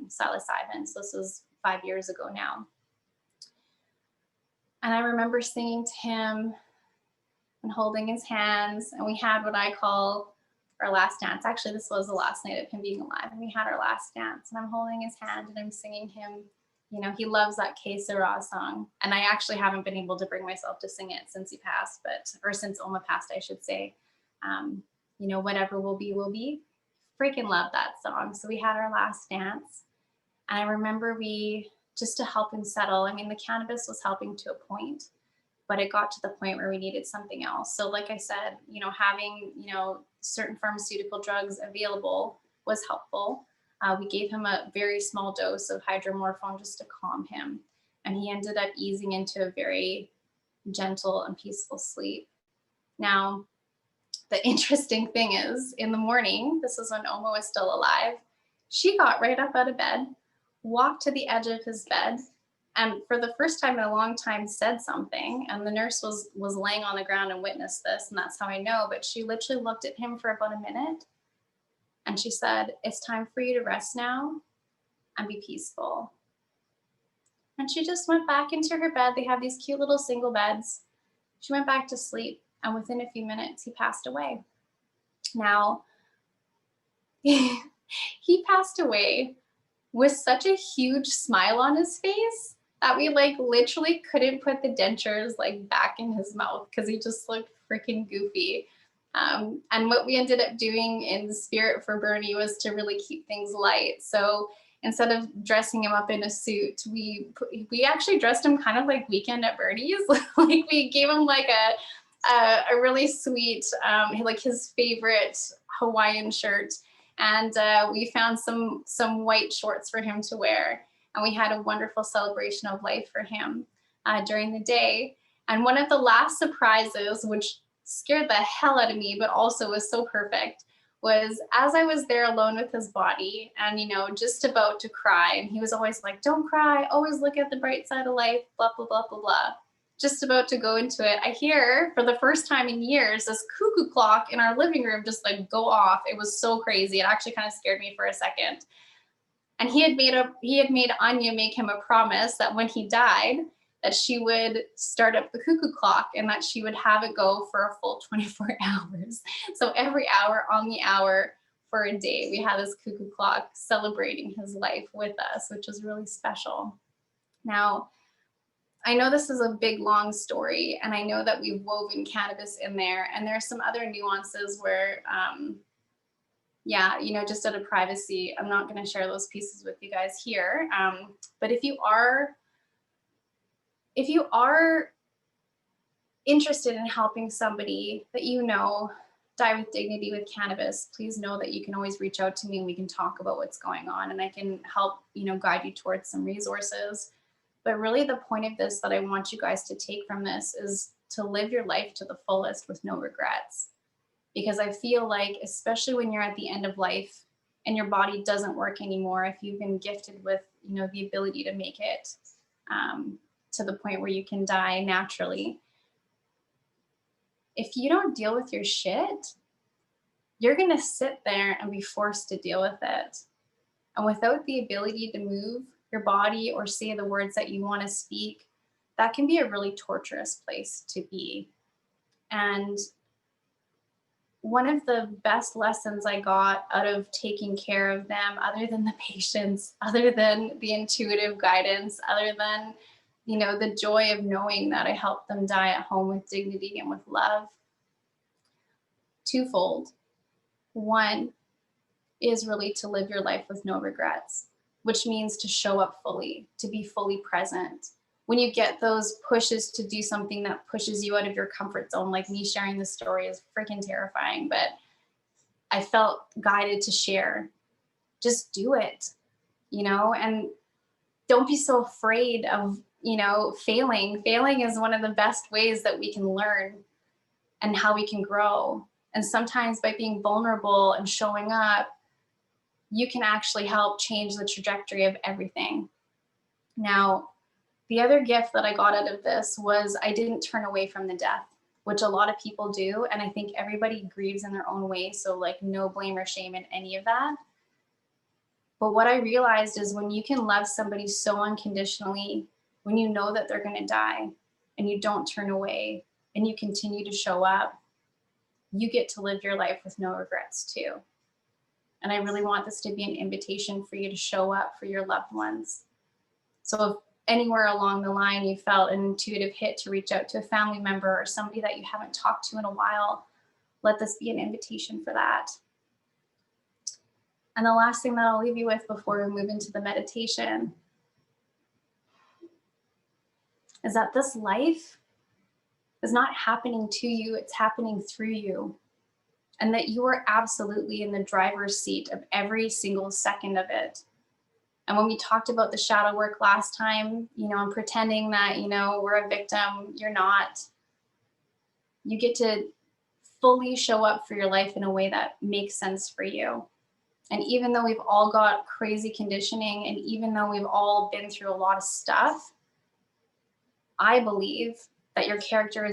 psilocybin. So this was 5 years ago now. And I remember singing to him and holding his hands. And we had what I call our last dance. Actually, this was the last night of him being alive. And we had our last dance. And I'm holding his hand and I'm singing him. He loves that Que Sera song. And I actually haven't been able to bring myself to sing it since he passed, or since Oma passed, I should say. Whatever will be, will be. Freaking love that song. So we had our last dance. And I remember just to help him settle, I mean, the cannabis was helping to a point, but it got to the point where we needed something else. So like I said, having, certain pharmaceutical drugs available was helpful. We gave him a very small dose of hydromorphone just to calm him. And he ended up easing into a very gentle and peaceful sleep. Now, the interesting thing is, in the morning, this is when Oma was still alive, she got right up out of bed, walked to the edge of his bed, and for the first time in a long time said something. And the nurse was laying on the ground and witnessed this, and that's how I know. But she literally looked at him for about a minute, and she said, "It's time for you to rest now and be peaceful." And she just went back into her bed. They have these cute little single beds. She went back to sleep, and within a few minutes, he passed away. Now, he passed away with such a huge smile on his face that we like literally couldn't put the dentures like back in his mouth because he just looked freaking goofy. And what we ended up doing in the spirit for Bernie was to really keep things light. So instead of dressing him up in a suit, we actually dressed him kind of like Weekend at Bernie's. Like, we gave him like a really sweet, like his favorite Hawaiian shirt. And we found some white shorts for him to wear. And we had a wonderful celebration of life for him during the day. And one of the last surprises, which scared the hell out of me, but also was so perfect, was as I was there alone with his body and, just about to cry. And he was always like, "Don't cry, always look at the bright side of life, blah, blah, blah, blah, blah." Just about to go into it, I hear for the first time in years this cuckoo clock in our living room just like go off. It was so crazy. It actually kind of scared me for a second. And he had made Anya make him a promise that when he died, that she would start up the cuckoo clock and that she would have it go for a full 24 hours. So every hour on the hour for a day, we had this cuckoo clock celebrating his life with us, which was really special. Now, I know this is a big, long story, and I know that we've woven cannabis in there, and there's some other nuances where, just out of privacy, I'm not going to share those pieces with you guys here. But if you are interested in helping somebody that die with dignity with cannabis, please know that you can always reach out to me and we can talk about what's going on, and I can help, guide you towards some resources. But really the point of this that I want you guys to take from this is to live your life to the fullest with no regrets. Because I feel like, especially when you're at the end of life and your body doesn't work anymore, if you've been gifted with, you know, the ability to make it to the point where you can die naturally. If you don't deal with your shit, you're going to sit there and be forced to deal with it. And without the ability to move your body or say the words that you want to speak, that can be a really torturous place to be. And one of the best lessons I got out of taking care of them, other than the patience, other than the intuitive guidance, other than, you know, the joy of knowing that I helped them die at home with dignity and with love, twofold. One is really to live your life with no regrets, which means to show up fully, to be fully present. When you get those pushes to do something that pushes you out of your comfort zone, like me sharing this story is freaking terrifying, but I felt guided to share. Just do it, you know, and don't be so afraid of, you know, failing. Failing is one of the best ways that we can learn and how we can grow. And sometimes by being vulnerable and showing up, you can actually help change the trajectory of everything. Now, the other gift that I got out of this was I didn't turn away from the death, which a lot of people do. And I think everybody grieves in their own way. So, like, no blame or shame in any of that. But what I realized is when you can love somebody so unconditionally, when you know that they're going to die and you don't turn away and you continue to show up, you get to live your life with no regrets too. And I really want this to be an invitation for you to show up for your loved ones. So if anywhere along the line you felt an intuitive hit to reach out to a family member or somebody that you haven't talked to in a while, let this be an invitation for that. And the last thing that I'll leave you with before we move into the meditation is that this life is not happening to you, it's happening through you. And that you are absolutely in the driver's seat of every single second of it. And when we talked about the shadow work last time, you know, and pretending that, you know, we're a victim, you're not. You get to fully show up for your life in a way that makes sense for you. And even though we've all got crazy conditioning, and even though we've all been through a lot of stuff, I believe that your character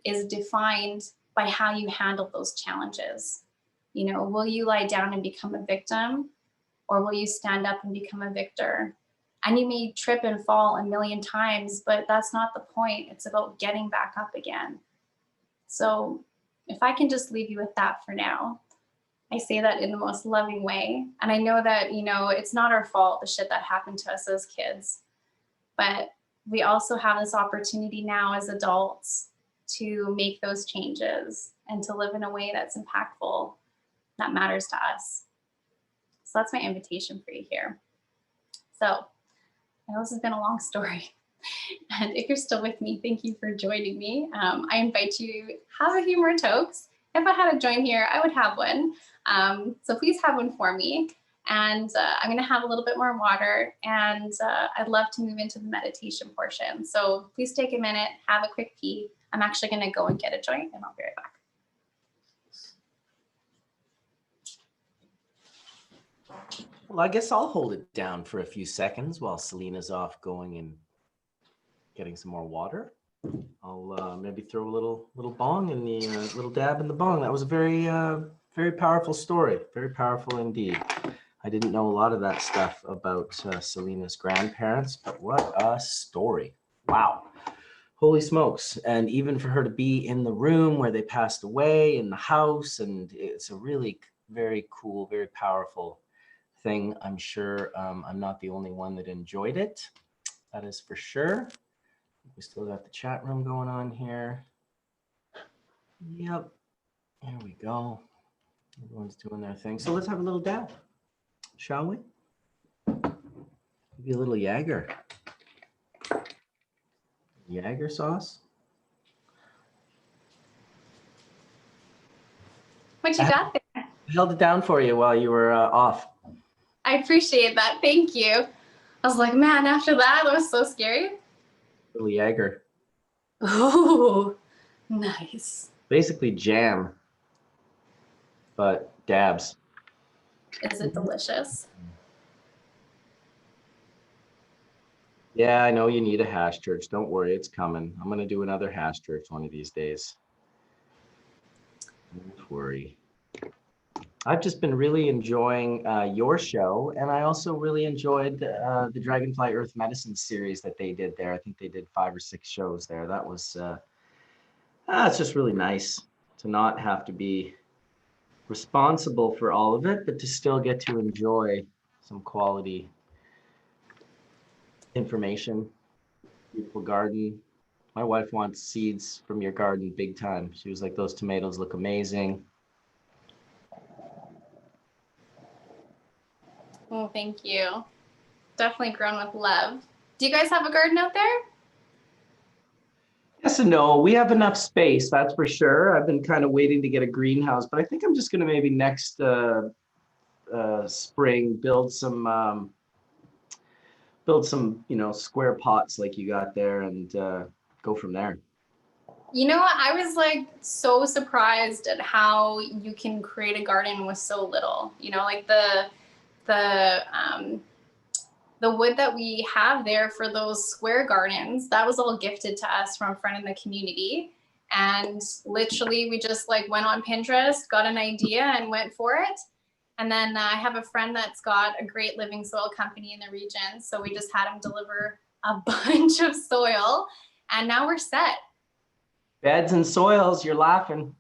is defined by how you handle those challenges. You know, will you lie down and become a victim, or will you stand up and become a victor? And you may trip and fall a million times, but that's not the point. It's about getting back up again. So if I can just leave you with that for now, I say that in the most loving way. And I know that, you know, it's not our fault, the shit that happened to us as kids, but we also have this opportunity now as adults to make those changes and to live in a way that's impactful, that matters to us. So that's my invitation for you here. So I know this has been a long story. And if you're still with me, thank you for joining me. I invite you to have a few more tokes. If I had a joint here, I would have one. So please have one for me. And I'm going to have a little bit more water, and I'd love to move into the meditation portion. So please take a minute, have a quick pee. I'm actually going to go and get a joint, and I'll be right back. Well, I guess I'll hold it down for a few seconds while Selena's off going and getting some more water. I'll maybe throw a little bong in the little dab in the bong. That was a very powerful story. Very powerful indeed. I didn't know a lot of that stuff about Selena's grandparents, but what a story. Wow. Holy smokes. And even for her to be in the room where they passed away, in the house, and it's a really very cool, very powerful thing. I'm sure I'm not the only one that enjoyed it. That is for sure. We still got the chat room going on here. Yep. There we go. Everyone's doing their thing. So let's have a little dab, shall we? Maybe a little Jaeger. Jaeger sauce. What you got there? I held it down for you while you were off. I appreciate that. Thank you. I was like, man, after that was so scary. Little Jaeger. Oh, nice. Basically jam, but dabs. Is it delicious? Yeah, I know you need a hash church. Don't worry, it's coming. I'm going to do another hash church one of these days. Don't worry. I've just been really enjoying your show, and I also really enjoyed the Dragonfly Earth Medicine series that they did there. I think they did 5 or 6 shows there. That was, it's just really nice to not have to be responsible for all of it, but to still get to enjoy some quality information. Beautiful garden. My wife wants seeds from your garden big time. She was like, those tomatoes look amazing. Oh, thank you. Definitely grown with love. Do you guys have a garden out there? Yes and no. We have enough space, that's for sure. I've been kind of waiting to get a greenhouse, but I think I'm just going to maybe next spring build some, square pots like you got there, and go from there. You know what? I was like so surprised at how you can create a garden with so little. Like the the wood that we have there for those square gardens, that was all gifted to us from a friend in the community. And literally, we just like went on Pinterest, got an idea, and went for it. And then I have a friend that's got a great living soil company in the region. So we just had him deliver a bunch of soil, and now we're set. Beds and soils, you're laughing.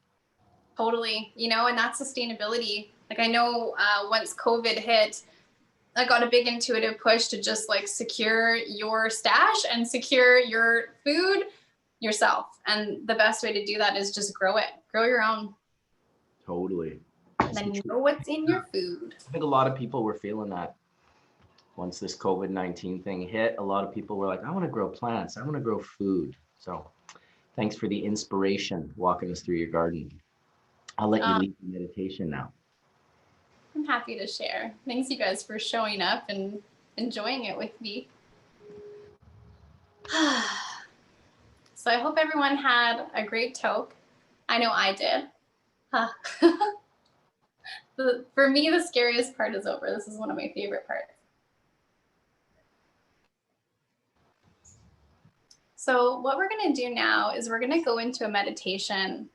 Totally, and that's sustainability. Like I know once COVID hit, I got a big intuitive push to just like secure your stash and secure your food yourself. And the best way to do that is just grow it, grow your own. Totally. Then you know what's in your food. I think a lot of people were feeling that once this COVID-19 thing hit. A lot of people were like, I want to grow plants. I want to grow food. So thanks for the inspiration walking us through your garden. I'll let you lead the meditation now. I'm happy to share. Thanks, you guys, for showing up and enjoying it with me. So I hope everyone had a great toke. I know I did. For me, the scariest part is over. This is one of my favorite parts. So what we're going to do now is we're going to go into a meditation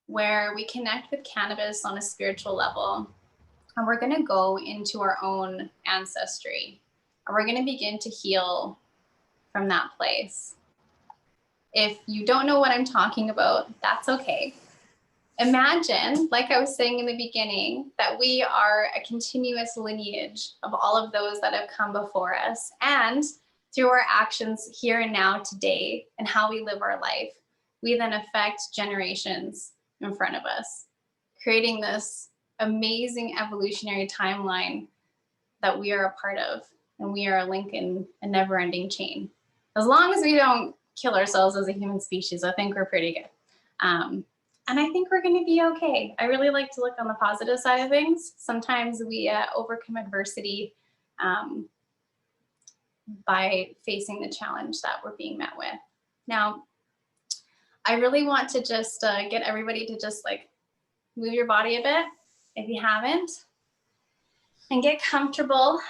where we connect with cannabis on a spiritual level. And we're going to go into our own ancestry. And we're going to begin to heal from that place. If you don't know what I'm talking about, that's okay. Imagine, like I was saying in the beginning, that we are a continuous lineage of all of those that have come before us. And through our actions here and now today and how we live our life, we then affect generations in front of us, creating this amazing evolutionary timeline that we are a part of, and we are a link in a never-ending chain. As long as we don't kill ourselves as a human species, I think we're pretty good. And I think we're going to be okay. I really like to look on the positive side of things. Sometimes we overcome adversity by facing the challenge that we're being met with. Now, I really want to just get everybody to just like move your body a bit if you haven't, and get comfortable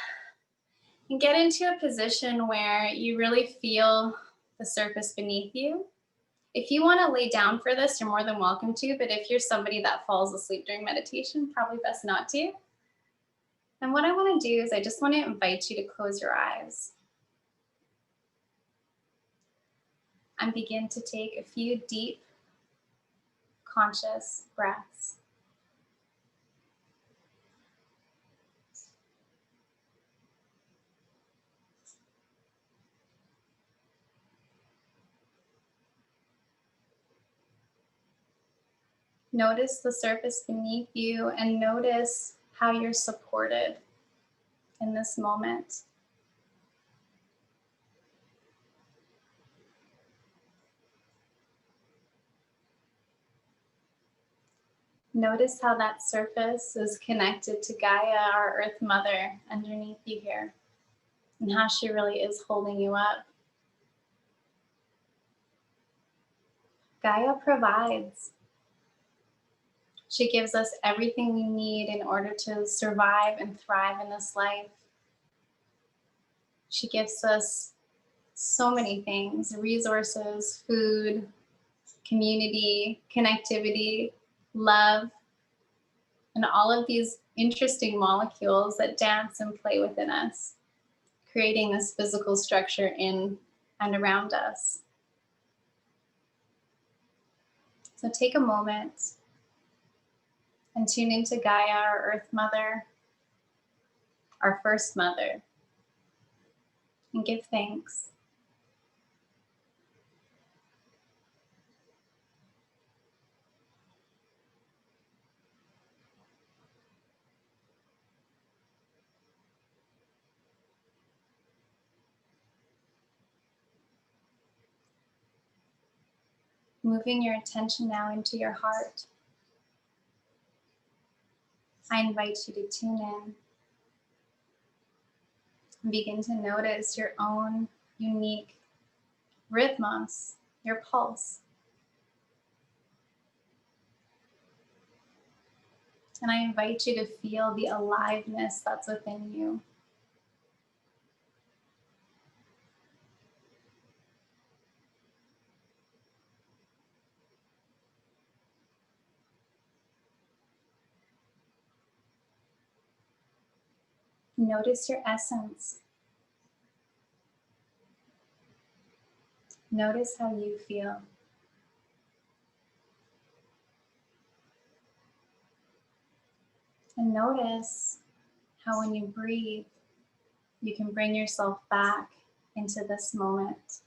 and get into a position where you really feel the surface beneath you. If you want to lay down for this, you're more than welcome to, but if you're somebody that falls asleep during meditation, probably best not to. And what I want to do is I just want to invite you to close your eyes and begin to take a few deep, conscious breaths. Notice the surface beneath you and notice how you're supported in this moment. Notice how that surface is connected to Gaia, our Earth Mother, underneath you here, and how she really is holding you up. Gaia provides. She gives us everything we need in order to survive and thrive in this life. She gives us so many things: resources, food, community, connectivity, love, and all of these interesting molecules that dance and play within us, creating this physical structure in and around us. So take a moment and tune into Gaia, our Earth Mother, our first mother, and give thanks. Moving your attention now into your heart, I invite you to tune in and begin to notice your own unique rhythms, your pulse. And I invite you to feel the aliveness that's within you. Notice your essence. Notice how you feel. And notice how when you breathe, you can bring yourself back into this moment,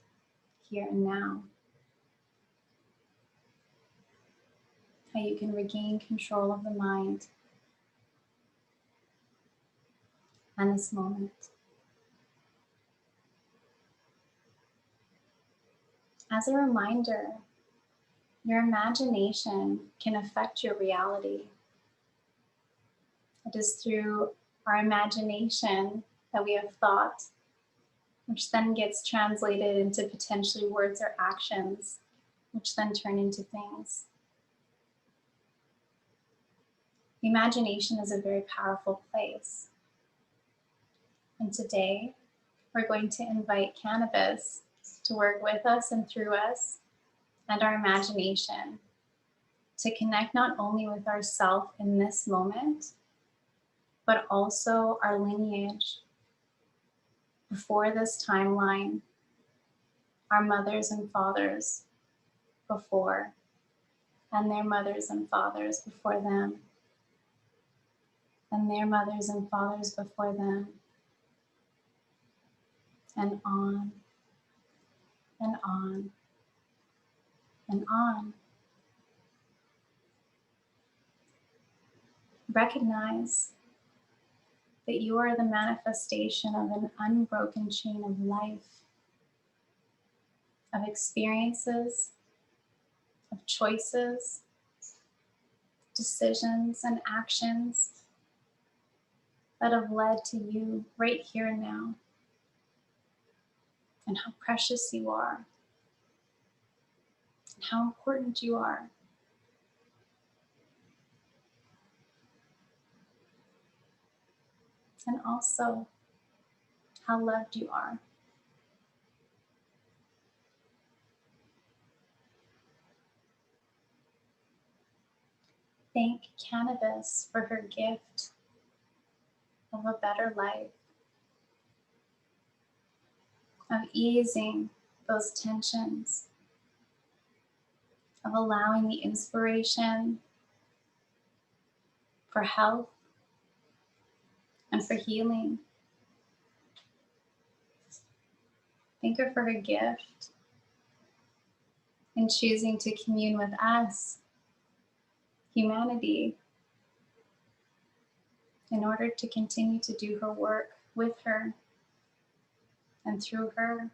here and now. How you can regain control of the mind and this moment. As a reminder, your imagination can affect your reality. It is through our imagination that we have thought, which then gets translated into potentially words or actions, which then turn into things. The imagination is a very powerful place. And today, we're going to invite cannabis to work with us and through us and our imagination to connect not only with ourself in this moment, but also our lineage before this timeline, our mothers and fathers before, and their mothers and fathers before them, and their mothers and fathers before them, and on, and on, and on. Recognize that you are the manifestation of an unbroken chain of life, of experiences, of choices, decisions, and actions that have led to you right here and now, and how precious you are, and how important you are. And also how loved you are. Thank cannabis for her gift of a better life, of easing those tensions, of allowing the inspiration for health and for healing. Thank her for her gift in choosing to commune with us, humanity, in order to continue to do her work with her and through her.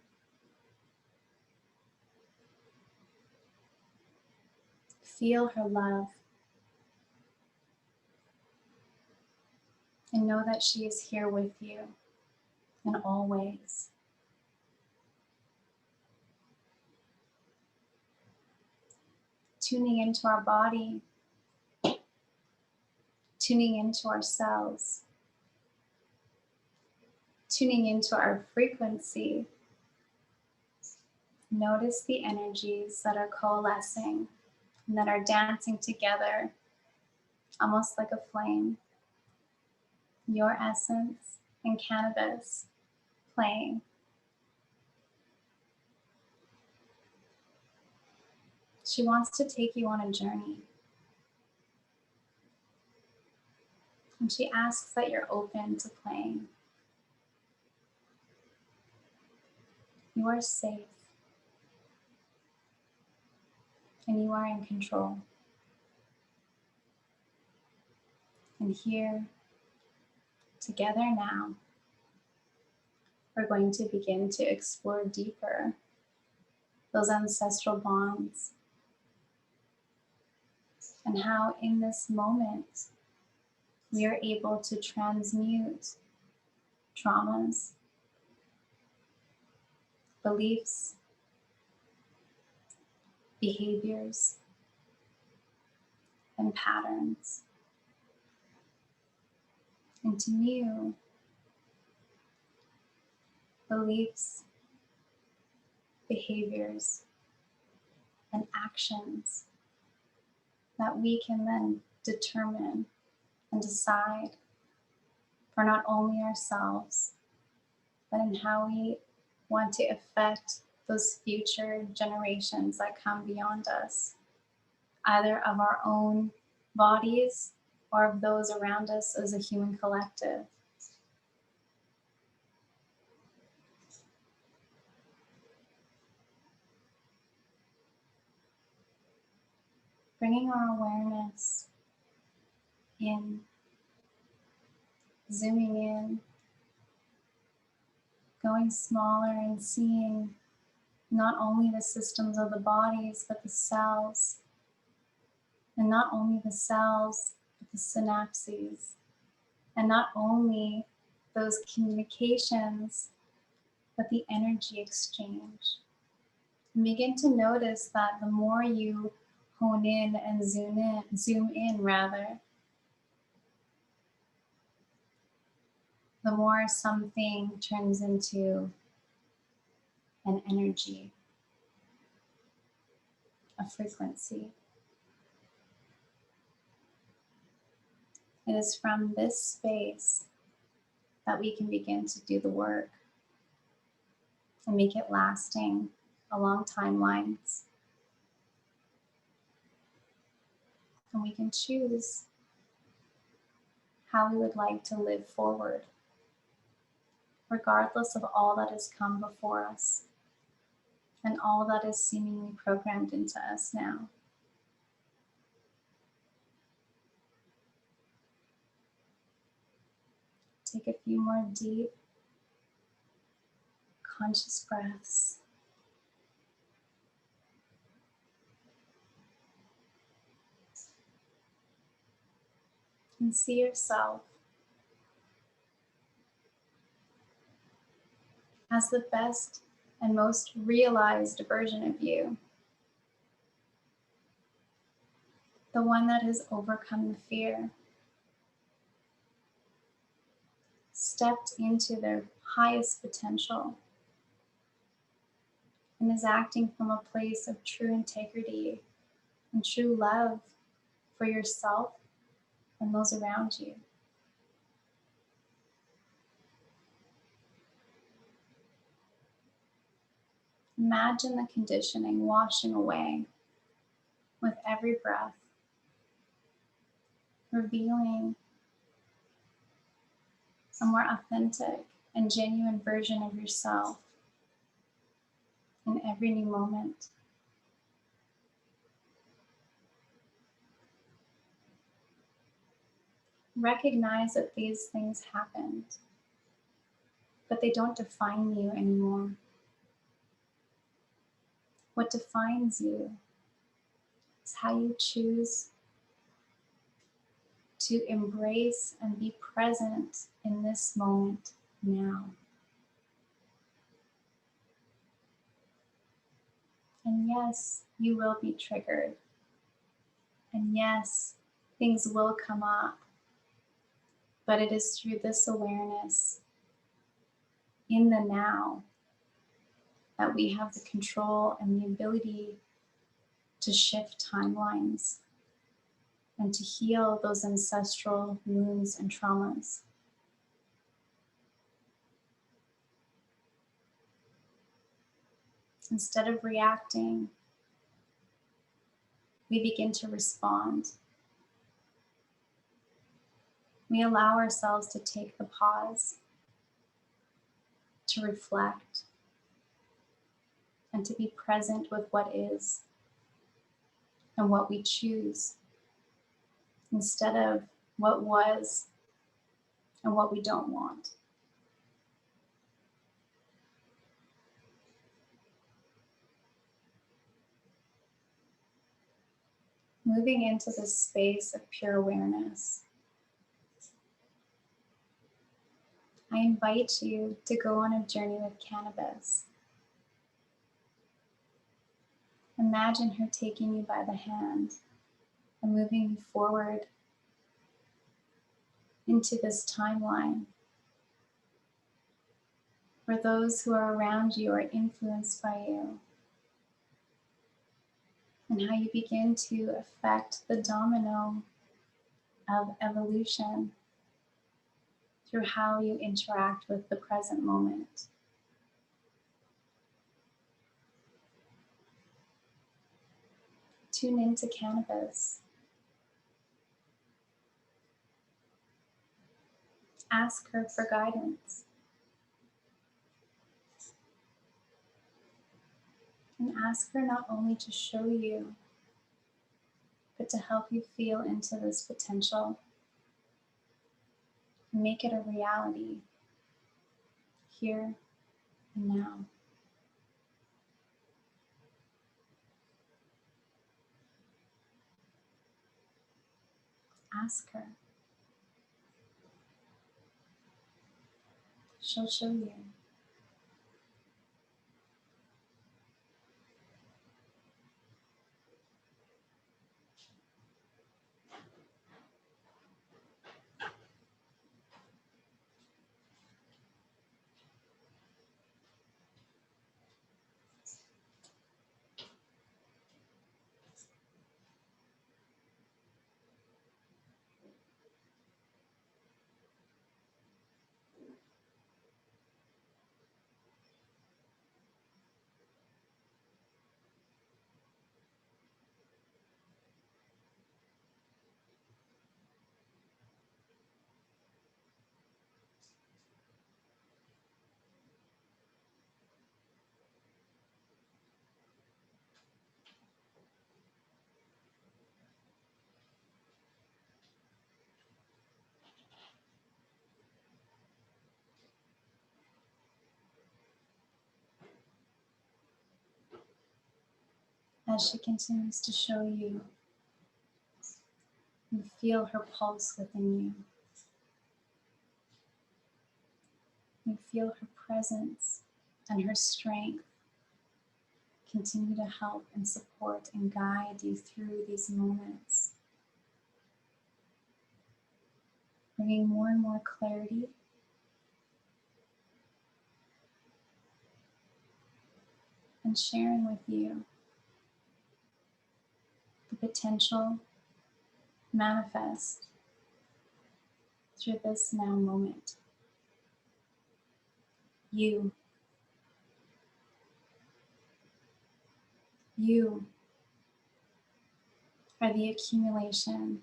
Feel her love and know that she is here with you in all ways. Tuning into our body, tuning into ourselves, tuning into our frequency Notice the energies that are coalescing and that are dancing together, almost like a flame. Your essence and cannabis playing. She wants to take you on a journey. And she asks that you're open to playing. You are safe. And you are in control. And here, together now, we're going to begin to explore deeper those ancestral bonds and how in this moment we are able to transmute traumas, beliefs, behaviors, and patterns into new beliefs, behaviors, and actions that we can then determine and decide for not only ourselves, but in how we want to affect those future generations that come beyond us, either of our own bodies or of those around us as a human collective. Bringing our awareness in, zooming in, going smaller and seeing not only the systems of the bodies, but the cells. And not only the cells, but the synapses. And not only those communications, but the energy exchange. And begin to notice that the more you hone in and zoom in, the more something turns into an energy, a frequency. It is from this space that we can begin to do the work and make it lasting along timelines. And we can choose how we would like to live forward, regardless of all that has come before us and all that is seemingly programmed into us now. Take a few more deep, conscious breaths. And see yourself as the best and most realized version of you. The one that has overcome the fear, stepped into their highest potential, and is acting from a place of true integrity and true love for yourself and those around you. Imagine the conditioning washing away with every breath, revealing a more authentic and genuine version of yourself in every new moment. Recognize that these things happened, but they don't define you anymore. What defines you is how you choose to embrace and be present in this moment now. And yes, you will be triggered. And yes, things will come up. But it is through this awareness in the now that we have the control and the ability to shift timelines and to heal those ancestral wounds and traumas. Instead of reacting, we begin to respond. We allow ourselves to take the pause, to reflect, and to be present with what is and what we choose, instead of what was and what we don't want. Moving into this space of pure awareness, I invite you to go on a journey with cannabis. Imagine her taking you by the hand and moving you forward into this timeline where those who are around you are influenced by you, and how you begin to affect the domino of evolution through how you interact with the present moment. Tune into cannabis. Ask her for guidance. And ask her not only to show you, but to help you feel into this potential. Make it a reality here and now. Ask her. She'll show you. As she continues to show you, you feel her pulse within you. You feel her presence and her strength continue to help and support and guide you through these moments, bringing more and more clarity and sharing with you the potential manifest through this now moment. You are the accumulation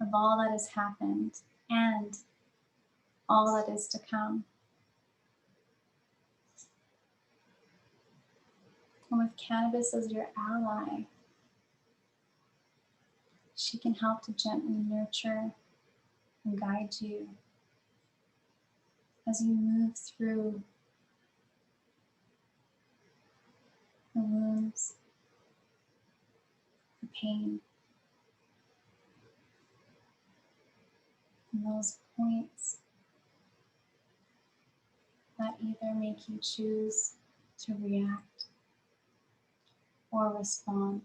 of all that has happened and all that is to come. And with cannabis as your ally, she can help to gently nurture and guide you as you move through the wounds, the pain, and those points that either make you choose to react or respond.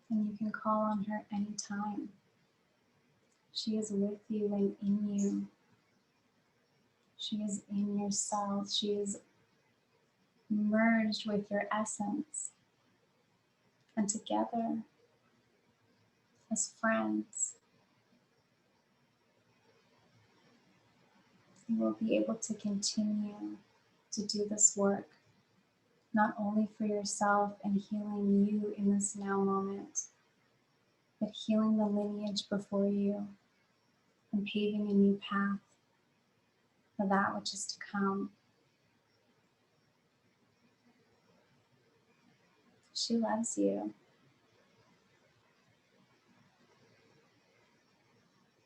And you can call on her anytime. She is with you and in you. She is in your cells. She is merged with your essence. And together, as friends, you will be able to continue to do this work, not only for yourself and healing you in this now moment, but healing the lineage before you and paving a new path for that which is to come. She loves you.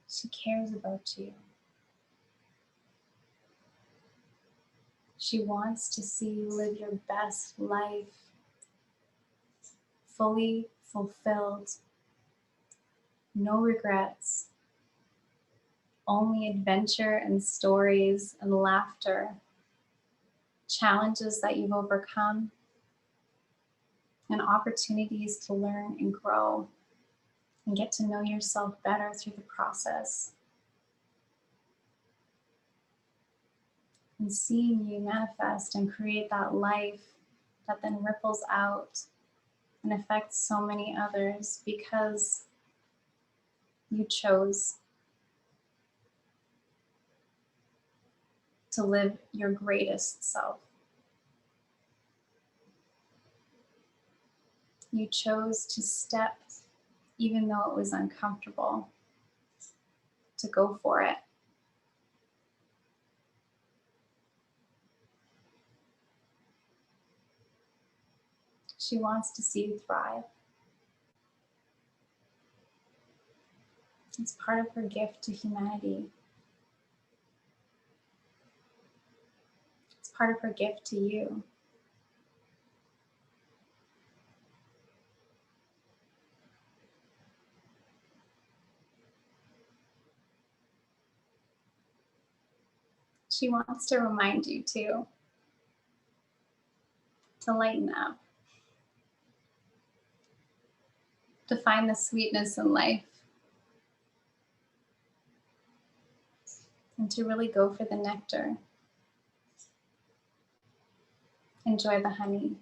She cares about you. She wants to see you live your best life, fully fulfilled, no regrets, only adventure and stories and laughter, challenges that you've overcome, and opportunities to learn and grow and get to know yourself better through the process. And seeing you manifest and create that life that then ripples out and affects so many others because you chose to live your greatest self. You chose to step, even though it was uncomfortable, to go for it. She wants to see you thrive. It's part of her gift to humanity. It's part of her gift to you. She wants to remind you too, to lighten up, to find the sweetness in life, and to really go for the nectar. Enjoy the honey,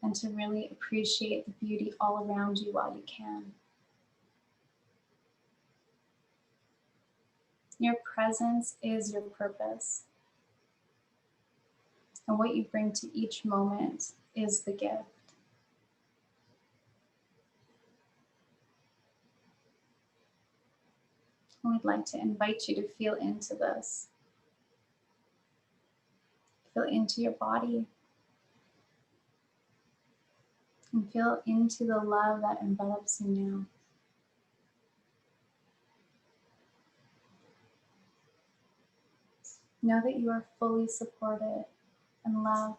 and to really appreciate the beauty all around you while you can. Your presence is your purpose, and what you bring to each moment is the gift. And we'd like to invite you to feel into this. Feel into your body, and feel into the love that envelops you now. Know that you are fully supported and loved,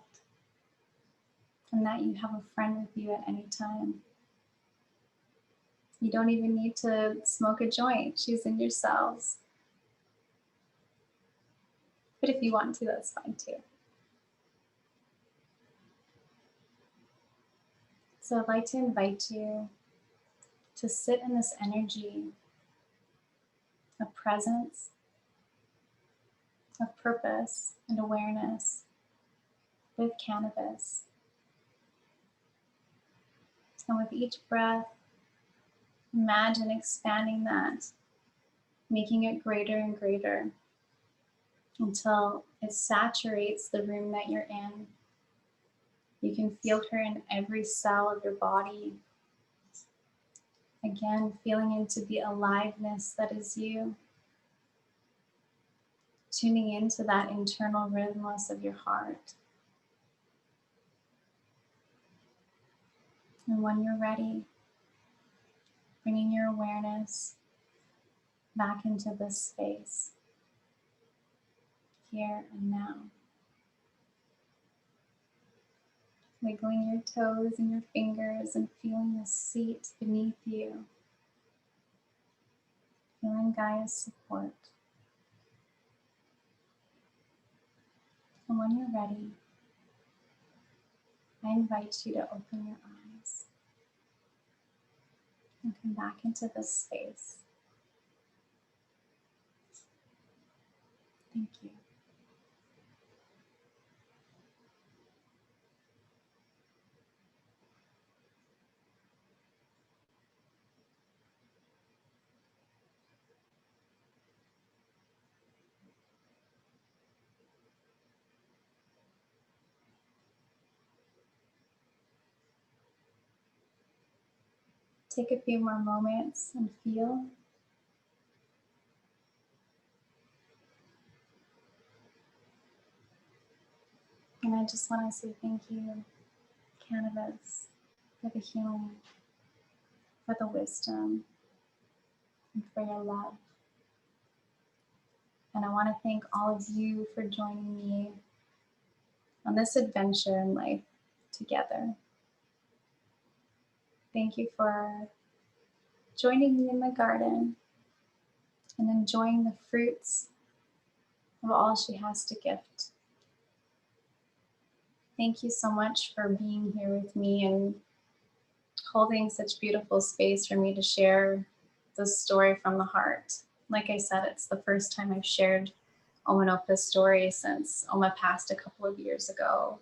and that you have a friend with you at any time. You don't even need to smoke a joint. She's in your cells. But if you want to, that's fine too. So I'd like to invite you to sit in this energy of presence, of purpose and awareness with cannabis. And with each breath, imagine expanding that, making it greater and greater until it saturates the room that you're in. You can feel her in every cell of your body. Again, feeling into the aliveness that is you. Tuning into that internal rhythmless of your heart. And when you're ready, bringing your awareness back into this space, here and now. Wiggling your toes and your fingers and feeling the seat beneath you. Feeling Gaia's support. And when you're ready, I invite you to open your eyes. and come back into this space. Thank you. Take a few more moments and feel. And I just want to say thank you, cannabis, for the healing, for the wisdom, and for your love. And I want to thank all of you for joining me on this adventure in life together. Thank you for joining me in the garden and enjoying the fruits of all she has to gift. Thank you so much for being here with me and holding such beautiful space for me to share this story from the heart. Like I said, it's the first time I've shared Omanopa's story since Oma passed a couple of years ago.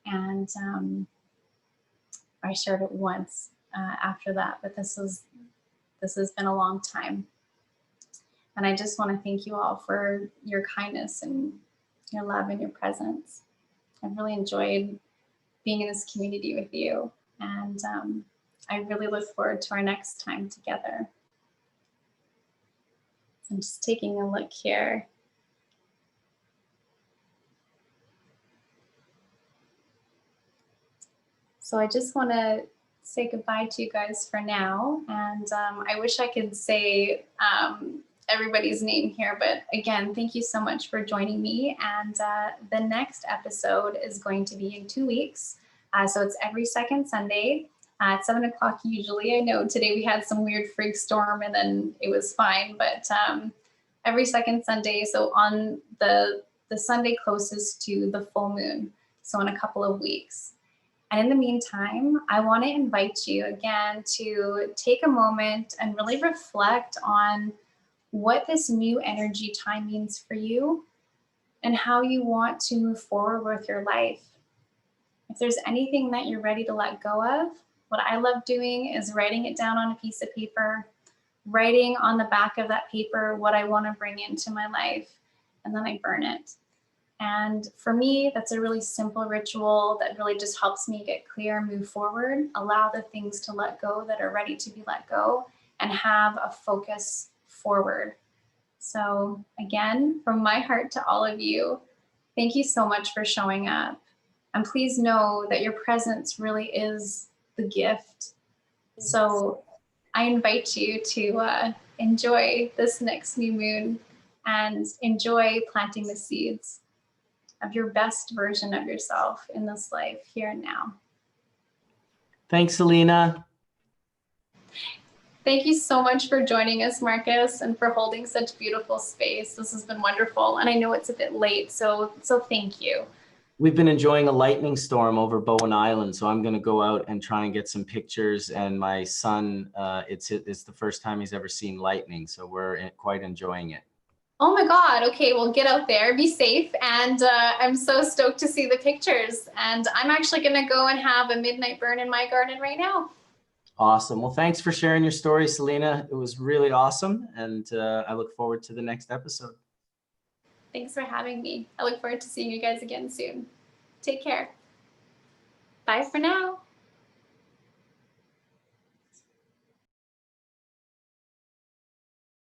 And I shared it once after that, but this has been a long time. And I just want to thank you all for your kindness and your love and your presence. I've really enjoyed being in this community with you. And I really look forward to our next time together. So I'm just taking a look here. So I just want to say goodbye to you guys for now. And I wish I could say everybody's name here, but again, thank you so much for joining me. And the next episode is going to be in 2 weeks. So it's every second Sunday at 7 o'clock usually. I know today we had some weird freak storm and then it was fine, but every second Sunday. So on the Sunday closest to the full moon. So in a couple of weeks. And in the meantime, I want to invite you again to take a moment and really reflect on what this new energy time means for you and how you want to move forward with your life. If there's anything that you're ready to let go of, what I love doing is writing it down on a piece of paper, writing on the back of that paper what I want to bring into my life, and then I burn it. And for me, that's a really simple ritual that really just helps me get clear, move forward, allow the things to let go that are ready to be let go, and have a focus forward. So again, from my heart to all of you, thank you so much for showing up. And please know that your presence really is the gift. So I invite you to enjoy this next new moon and enjoy planting the seeds of your best version of yourself in this life here and now. Thanks, Selena. Thank you so much for joining us, Marcus, and for holding such beautiful space. This has been wonderful. And I know it's a bit late, so thank you. We've been enjoying a lightning storm over Bowen Island, so I'm going to go out and try and get some pictures. And my son, it's the first time he's ever seen lightning, so we're quite enjoying it. Oh my God. Okay, well, get out there, be safe. And I'm so stoked to see the pictures. And I'm actually going to go and have a midnight burn in my garden right now. Awesome. Well, thanks for sharing your story, Selena. It was really awesome. And I look forward to the next episode. Thanks for having me. I look forward to seeing you guys again soon. Take care. Bye for now.